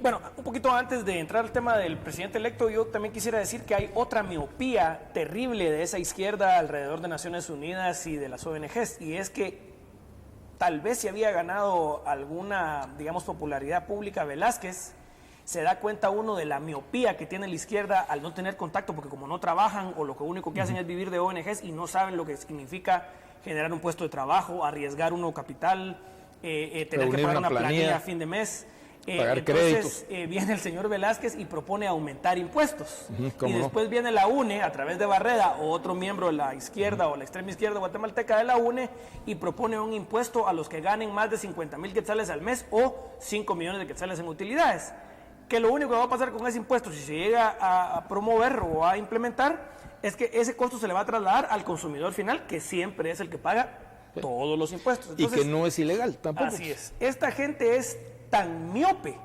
bueno, un poquito antes de entrar al tema del presidente electo, yo también quisiera decir que hay otra miopía terrible de esa izquierda alrededor de Naciones Unidas y de las ONGs, y es que tal vez si había ganado alguna, digamos, popularidad pública Velázquez, se da cuenta uno de la miopía que tiene la izquierda al no tener contacto, porque como no trabajan o lo único que hacen es vivir de ONGs y no saben lo que significa generar un puesto de trabajo, arriesgar uno capital, tener que pagar una planilla a fin de mes. Entonces viene el señor Velázquez y propone aumentar impuestos. Y después viene la UNE a través de Barreda o otro miembro de la izquierda o la extrema izquierda guatemalteca de la UNE y propone un impuesto a los que ganen más de 50,000 quetzales al mes o 5 millones de quetzales en utilidades. Que lo único que va a pasar con ese impuesto, si se llega a promover o a implementar, es que ese costo se le va a trasladar al consumidor final, que siempre es el que paga todos los impuestos. Entonces, y que no es ilegal tampoco. Así es. Esta gente es tan miope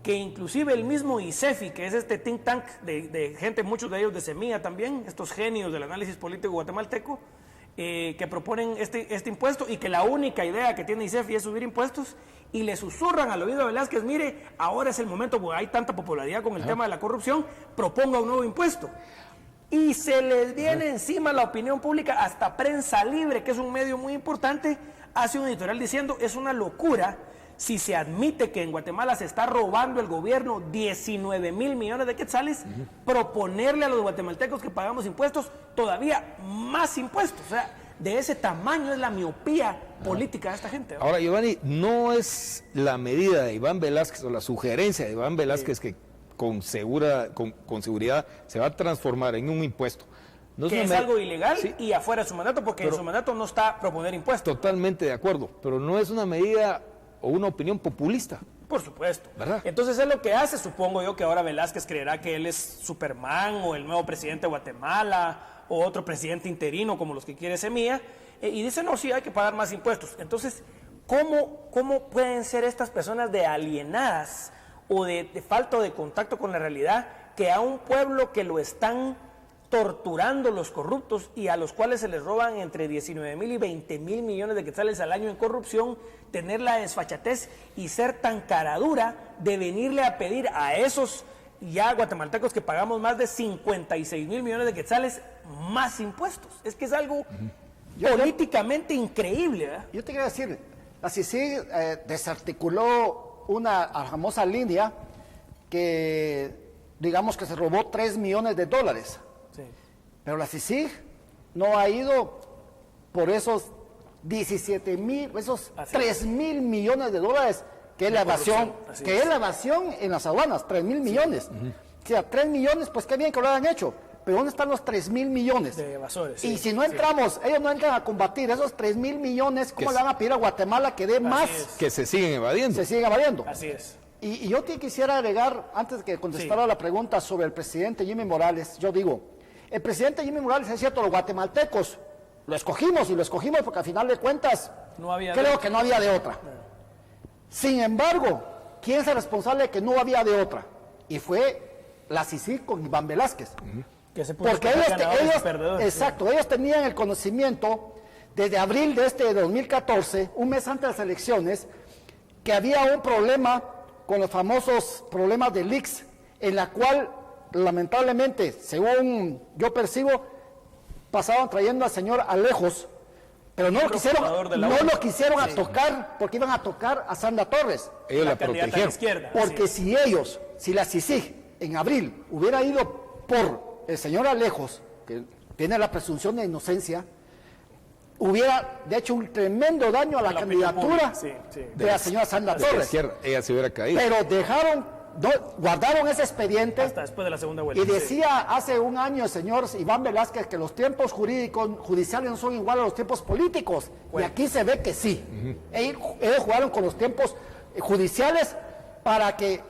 que inclusive el mismo ICEFI, que es este think tank de gente, muchos de ellos de Semilla también, estos genios del análisis político guatemalteco, que proponen este impuesto, y que la única idea que tiene ICEFI es subir impuestos, y le susurran al oído a Velázquez: mire, ahora es el momento, porque hay tanta popularidad con el tema de la corrupción, proponga un nuevo impuesto. Y se les viene encima la opinión pública, hasta Prensa Libre, que es un medio muy importante, hace un editorial diciendo: es una locura si se admite que en Guatemala se está robando el gobierno 19,000 millones de quetzales, proponerle a los guatemaltecos que pagamos impuestos todavía más impuestos. O sea, de ese tamaño es la miopía política de esta gente, ¿no? Ahora, Giovanni, no es la medida de Iván Velázquez o la sugerencia de Iván Velázquez que con seguridad se va a transformar en un impuesto. No que es algo ilegal, sí, y afuera de su mandato, porque en su mandato no está proponer impuestos. Totalmente de acuerdo, pero no es una medida o una opinión populista. Por supuesto. ¿Verdad? Entonces es lo que hace, supongo yo, que ahora Velázquez creerá que él es Superman o el nuevo presidente de Guatemala o otro presidente interino como los que quiere Semilla, y dice: no, sí, hay que pagar más impuestos. Entonces, ¿cómo pueden ser estas personas de alienadas o de falta de contacto con la realidad, que a un pueblo que lo están torturando los corruptos y a los cuales se les roban entre 19,000 y 20,000 millones de quetzales al año en corrupción, tener la desfachatez y ser tan caradura de venirle a pedir a esos ya guatemaltecos que pagamos más de 56,000 millones de quetzales más impuestos? Es que es algo políticamente increíble, ¿verdad? Yo te quiero decir, La CICIG desarticuló una famosa línea que, digamos que se robó 3 millones de dólares. Sí. Pero la CICIG no ha ido por esos 17,000, esos 3,000 millones de dólares que es la evasión, es la evasión en las aduanas, 3,000 millones. O sea, 3 millones, pues qué bien que lo hayan hecho. Pero ¿dónde están los 3,000 millones? De evasores. Y si no entramos, ellos no entran a combatir esos 3,000 millones, ¿cómo le van a pedir a Guatemala que dé más? Que se siguen evadiendo. Se siguen evadiendo. Así es. Y yo te quisiera agregar, antes de que contestara la pregunta sobre el presidente Jimmy Morales, yo digo, el presidente Jimmy Morales, es cierto, los guatemaltecos lo escogimos porque al final de cuentas creo que no había de otra. Sin embargo, ¿quién es el responsable de que no había de otra? Y fue la CICIG con Iván Velázquez. Que se puso Porque ellos tenían el conocimiento desde abril de 2014, un mes antes de las elecciones, que había un problema con los famosos problemas de leaks, en la cual lamentablemente, según yo percibo, pasaban trayendo al señor Alejos, pero no lo quisieron a tocar, porque iban a tocar a Sandra Torres. Ellos la protegieron. Porque si la CICIG en abril hubiera ido por el señor Alejos, que tiene la presunción de inocencia, hubiera de hecho un tremendo daño a la candidatura de la señora Sandra Torres. Ella se hubiera caído. Pero guardaron ese expediente hasta después de la segunda vuelta. Y decía hace un año el señor Iván Velázquez que los tiempos judiciales no son iguales a los tiempos políticos. Bueno. Y aquí se ve que sí. Ellos jugaron con los tiempos judiciales para que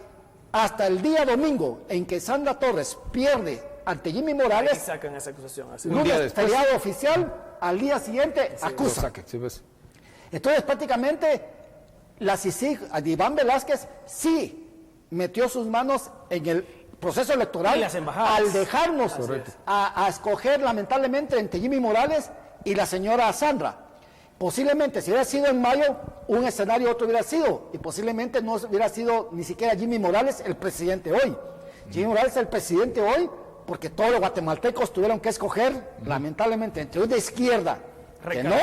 hasta el día domingo en que Sandra Torres pierde ante Jimmy Morales, sacan esa acusación. Lunes, feriado oficial, al día siguiente acusa. Entonces prácticamente la CICIG de Iván Velázquez sí metió sus manos en el proceso electoral al dejarnos a escoger lamentablemente entre Jimmy Morales y la señora Sandra. Posiblemente si hubiera sido en mayo, un escenario otro hubiera sido, y posiblemente no hubiera sido ni siquiera Jimmy Morales el presidente hoy. Jimmy Morales es el presidente hoy porque todos los guatemaltecos tuvieron que escoger, lamentablemente, entre una izquierda que no,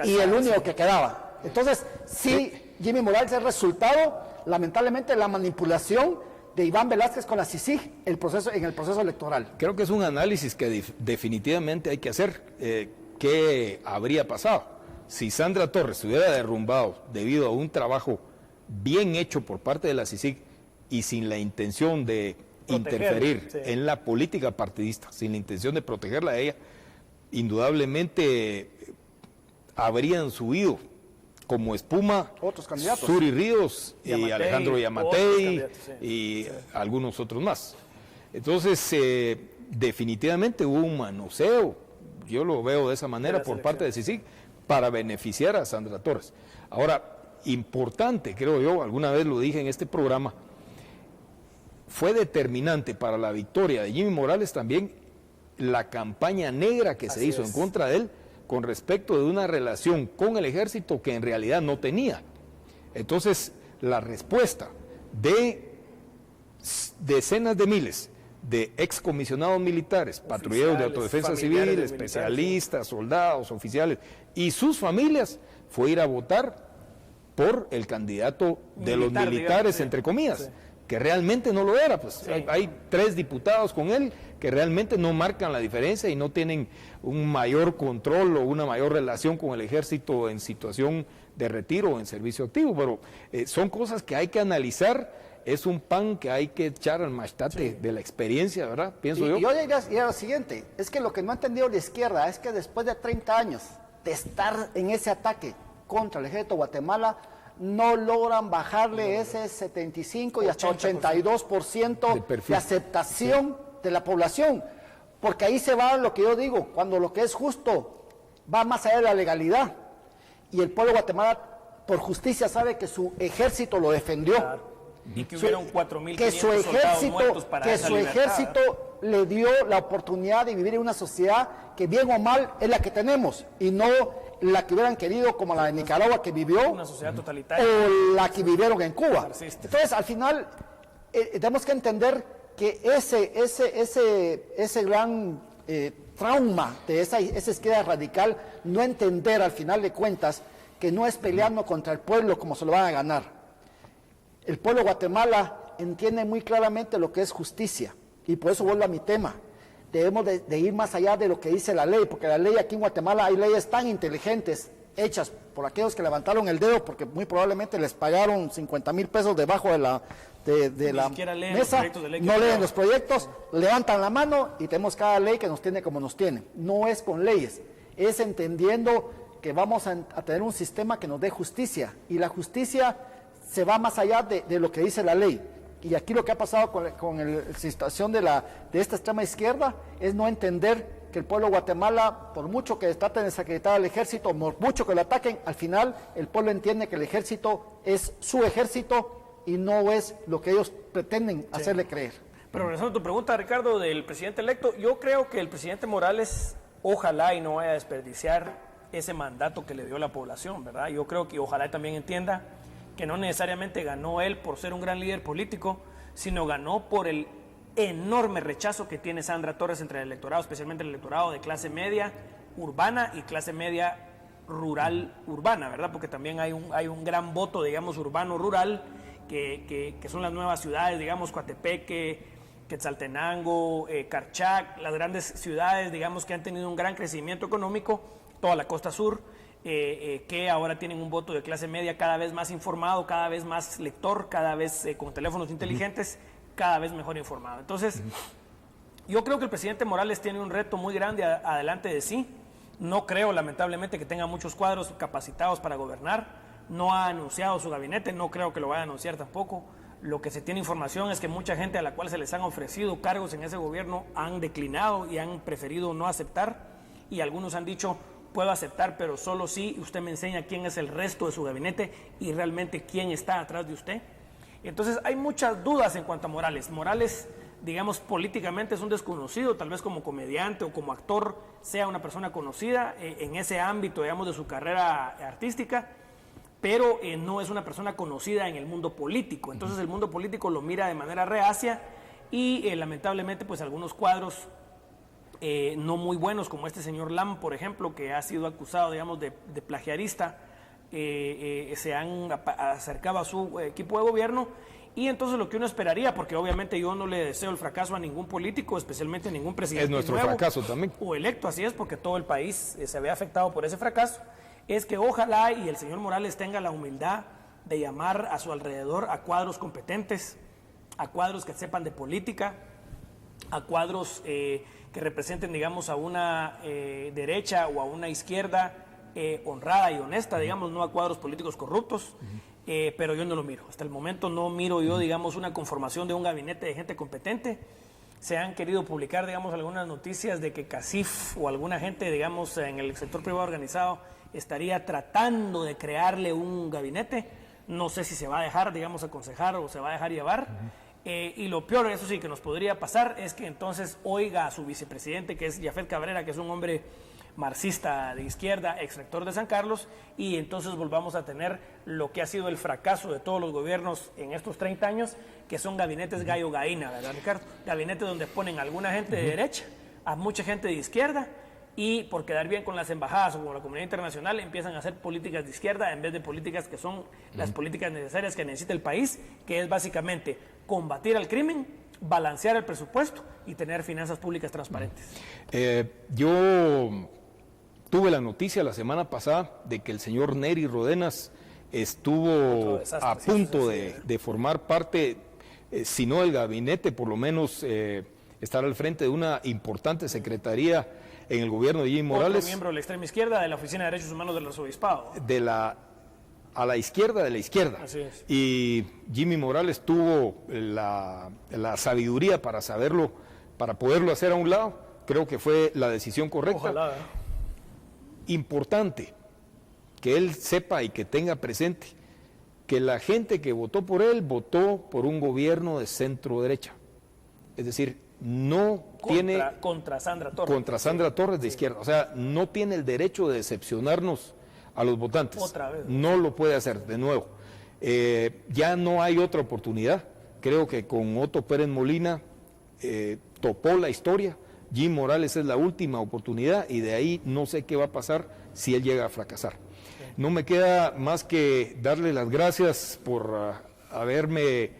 y el único que quedaba. Entonces, sí, Jimmy Morales es el resultado, lamentablemente, de la manipulación de Iván Velázquez con la CICIG en el proceso electoral. Creo que es un análisis que definitivamente hay que hacer. ¿Qué habría pasado? Si Sandra Torres se hubiera derrumbado debido a un trabajo bien hecho por parte de la CICIG y sin la intención de interferir en la política partidista, sin la intención de protegerla a ella, indudablemente habrían subido como espuma otros candidatos, Suri Ríos y Alejandro Yamatei y algunos otros más. Entonces, definitivamente hubo un manoseo, yo lo veo de esa manera por parte de CICIG, para beneficiar a Sandra Torres. Ahora, importante, creo yo, alguna vez lo dije en este programa, fue determinante para la victoria de Jimmy Morales también la campaña negra que se hizo en contra de él con respecto de una relación con el ejército que en realidad no tenía. Entonces, la respuesta de decenas de miles de excomisionados militares, patrulleros de autodefensa civil, especialistas, soldados, oficiales y sus familias fue ir a votar por el candidato de los militares, entre comillas, que realmente no lo era. Pues hay 3 diputados con él que realmente no marcan la diferencia y no tienen un mayor control o una mayor relación con el ejército en situación de retiro o en servicio activo, pero son cosas que hay que analizar. Es un pan que hay que echar al mastate de la experiencia, ¿verdad? Pienso yo. Y yo diría lo siguiente, es que lo que no ha entendido la izquierda es que después de 30 años de estar en ese ataque contra el ejército de Guatemala, no logran bajarle ese 75 y hasta 82% de aceptación de la población. Porque ahí se va lo que yo digo, cuando lo que es justo va más allá de la legalidad. Y el pueblo de Guatemala, por justicia, sabe que su ejército lo defendió. Claro. Y que hubieron 4.500 que su ejército le dio la oportunidad de vivir en una sociedad que bien o mal es la que tenemos y no la que hubieran querido como la de Nicaragua que vivió, una sociedad totalitaria, o la que vivieron en Cuba. Entonces al final tenemos que entender que ese gran trauma de esa izquierda radical, no entender al final de cuentas que no es peleando contra el pueblo como se lo van a ganar. El pueblo de Guatemala entiende muy claramente lo que es justicia, y por eso vuelvo a mi tema. Debemos de ir más allá de lo que dice la ley, porque la ley aquí en Guatemala hay leyes tan inteligentes, hechas por aquellos que levantaron el dedo, porque muy probablemente les pagaron 50,000 pesos debajo de la mesa, no leen los proyectos, levantan la mano y tenemos cada ley que nos tiene como nos tiene. No es con leyes, es entendiendo que vamos a tener un sistema que nos dé justicia, y la justicia se va más allá de lo que dice la ley. Y aquí lo que ha pasado con la situación de esta extrema izquierda es no entender que el pueblo de Guatemala, por mucho que traten de desacreditar al ejército, por mucho que lo ataquen, al final el pueblo entiende que el ejército es su ejército y no es lo que ellos pretenden hacerle creer. Pero regresando a tu pregunta, Ricardo, del presidente electo, yo creo que el presidente Morales, ojalá y no vaya a desperdiciar ese mandato que le dio la población, ¿verdad? Yo creo que ojalá también entienda que no necesariamente ganó él por ser un gran líder político, sino ganó por el enorme rechazo que tiene Sandra Torres entre el electorado, especialmente el electorado de clase media urbana y clase media rural urbana, ¿verdad? Porque también hay un gran voto, digamos, urbano-rural, que son las nuevas ciudades, digamos, Coatepeque, Quetzaltenango, Carchac, las grandes ciudades, digamos, que han tenido un gran crecimiento económico, toda la costa sur, que ahora tienen un voto de clase media cada vez más informado, cada vez más lector, cada vez con teléfonos inteligentes, cada vez mejor informado. Entonces, yo creo que el presidente Morales tiene un reto muy grande adelante de sí. No creo, lamentablemente, que tenga muchos cuadros capacitados para gobernar. No ha anunciado su gabinete, no creo que lo vaya a anunciar tampoco. Lo que se tiene información es que mucha gente a la cual se les han ofrecido cargos en ese gobierno han declinado y han preferido no aceptar. Y algunos han dicho, puedo aceptar, pero solo si usted me enseña quién es el resto de su gabinete y realmente quién está atrás de usted. Entonces hay muchas dudas en cuanto a Morales. Morales, digamos, políticamente es un desconocido, tal vez como comediante o como actor sea una persona conocida en ese ámbito, digamos, de su carrera artística, pero no es una persona conocida en el mundo político. Entonces el mundo político lo mira de manera reacia y lamentablemente pues algunos cuadros no muy buenos, como este señor Lam, por ejemplo, que ha sido acusado, digamos, de plagiarista, se han acercado a su equipo de gobierno, y entonces lo que uno esperaría, porque obviamente yo no le deseo el fracaso a ningún político, especialmente a ningún presidente es nuestro nuevo fracaso también, o electo, así es, porque todo el país se ve afectado por ese fracaso, es que ojalá y el señor Morales tenga la humildad de llamar a su alrededor a cuadros competentes, a cuadros que sepan de política, a cuadros que representen, digamos, a una derecha o a una izquierda honrada y honesta, digamos, no a cuadros políticos corruptos, pero yo no lo miro. Hasta el momento no miro yo, digamos, una conformación de un gabinete de gente competente. Se han querido publicar, digamos, algunas noticias de que CACIF o alguna gente, digamos, en el sector privado organizado estaría tratando de crearle un gabinete. No sé si se va a dejar, digamos, aconsejar o se va a dejar llevar. Y lo peor, eso sí, que nos podría pasar es que entonces oiga a su vicepresidente, que es Yafet Cabrera, que es un hombre marxista de izquierda, ex rector de San Carlos, y entonces volvamos a tener lo que ha sido el fracaso de todos los gobiernos en estos 30 años, que son gabinetes gallo-gallina, ¿verdad, Ricardo? Gabinetes donde ponen a alguna gente de derecha, a mucha gente de izquierda, y por quedar bien con las embajadas o con la comunidad internacional empiezan a hacer políticas de izquierda en vez de políticas que son las políticas necesarias que necesita el país, que es básicamente combatir al crimen, balancear el presupuesto y tener finanzas públicas transparentes. Yo tuve la noticia la semana pasada de que el señor Neri Rodenas estuvo a punto de formar parte, si no del gabinete, por lo menos estar al frente de una importante secretaría en el gobierno de Jimmy Morales. Otro miembro de la extrema izquierda de la Oficina de Derechos Humanos del Arzobispado. A la izquierda de la izquierda. Así es. Y Jimmy Morales tuvo la sabiduría para saberlo, para poderlo hacer a un lado. Creo que fue la decisión correcta. Ojalá. Importante que él sepa y que tenga presente que la gente que votó por él votó por un gobierno de centro derecha. Es decir, no tiene... Contra Sandra Torres. Contra Sandra Torres de izquierda. O sea, no tiene el derecho de decepcionarnos a los votantes. Otra vez. No lo puede hacer, de nuevo. Ya no hay otra oportunidad. Creo que con Otto Pérez Molina topó la historia. Jim Morales es la última oportunidad y de ahí no sé qué va a pasar si él llega a fracasar. no me queda más que darle las gracias por haberme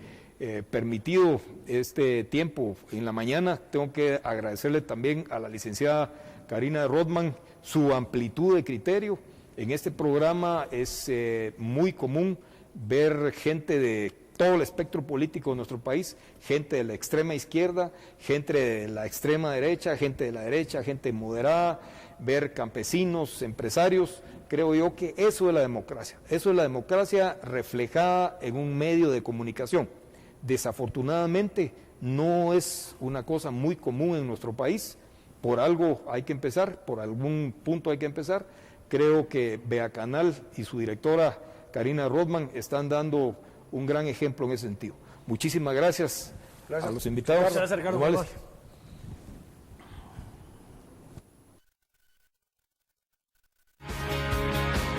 permitido este tiempo en la mañana. Tengo que agradecerle también a la licenciada Karina de Rothman su amplitud de criterio. En este programa es muy común ver gente de todo el espectro político de nuestro país, gente de la extrema izquierda, gente de la extrema derecha, gente moderada, ver campesinos, empresarios. Creo yo que eso es la democracia reflejada en un medio de comunicación. Desafortunadamente no es una cosa muy común en nuestro país, por algo hay que empezar, por algún punto hay que empezar. Creo que Beacanal y su directora Karina Rothman están dando un gran ejemplo en ese sentido. Muchísimas gracias a los invitados. Gracias, Ricardo.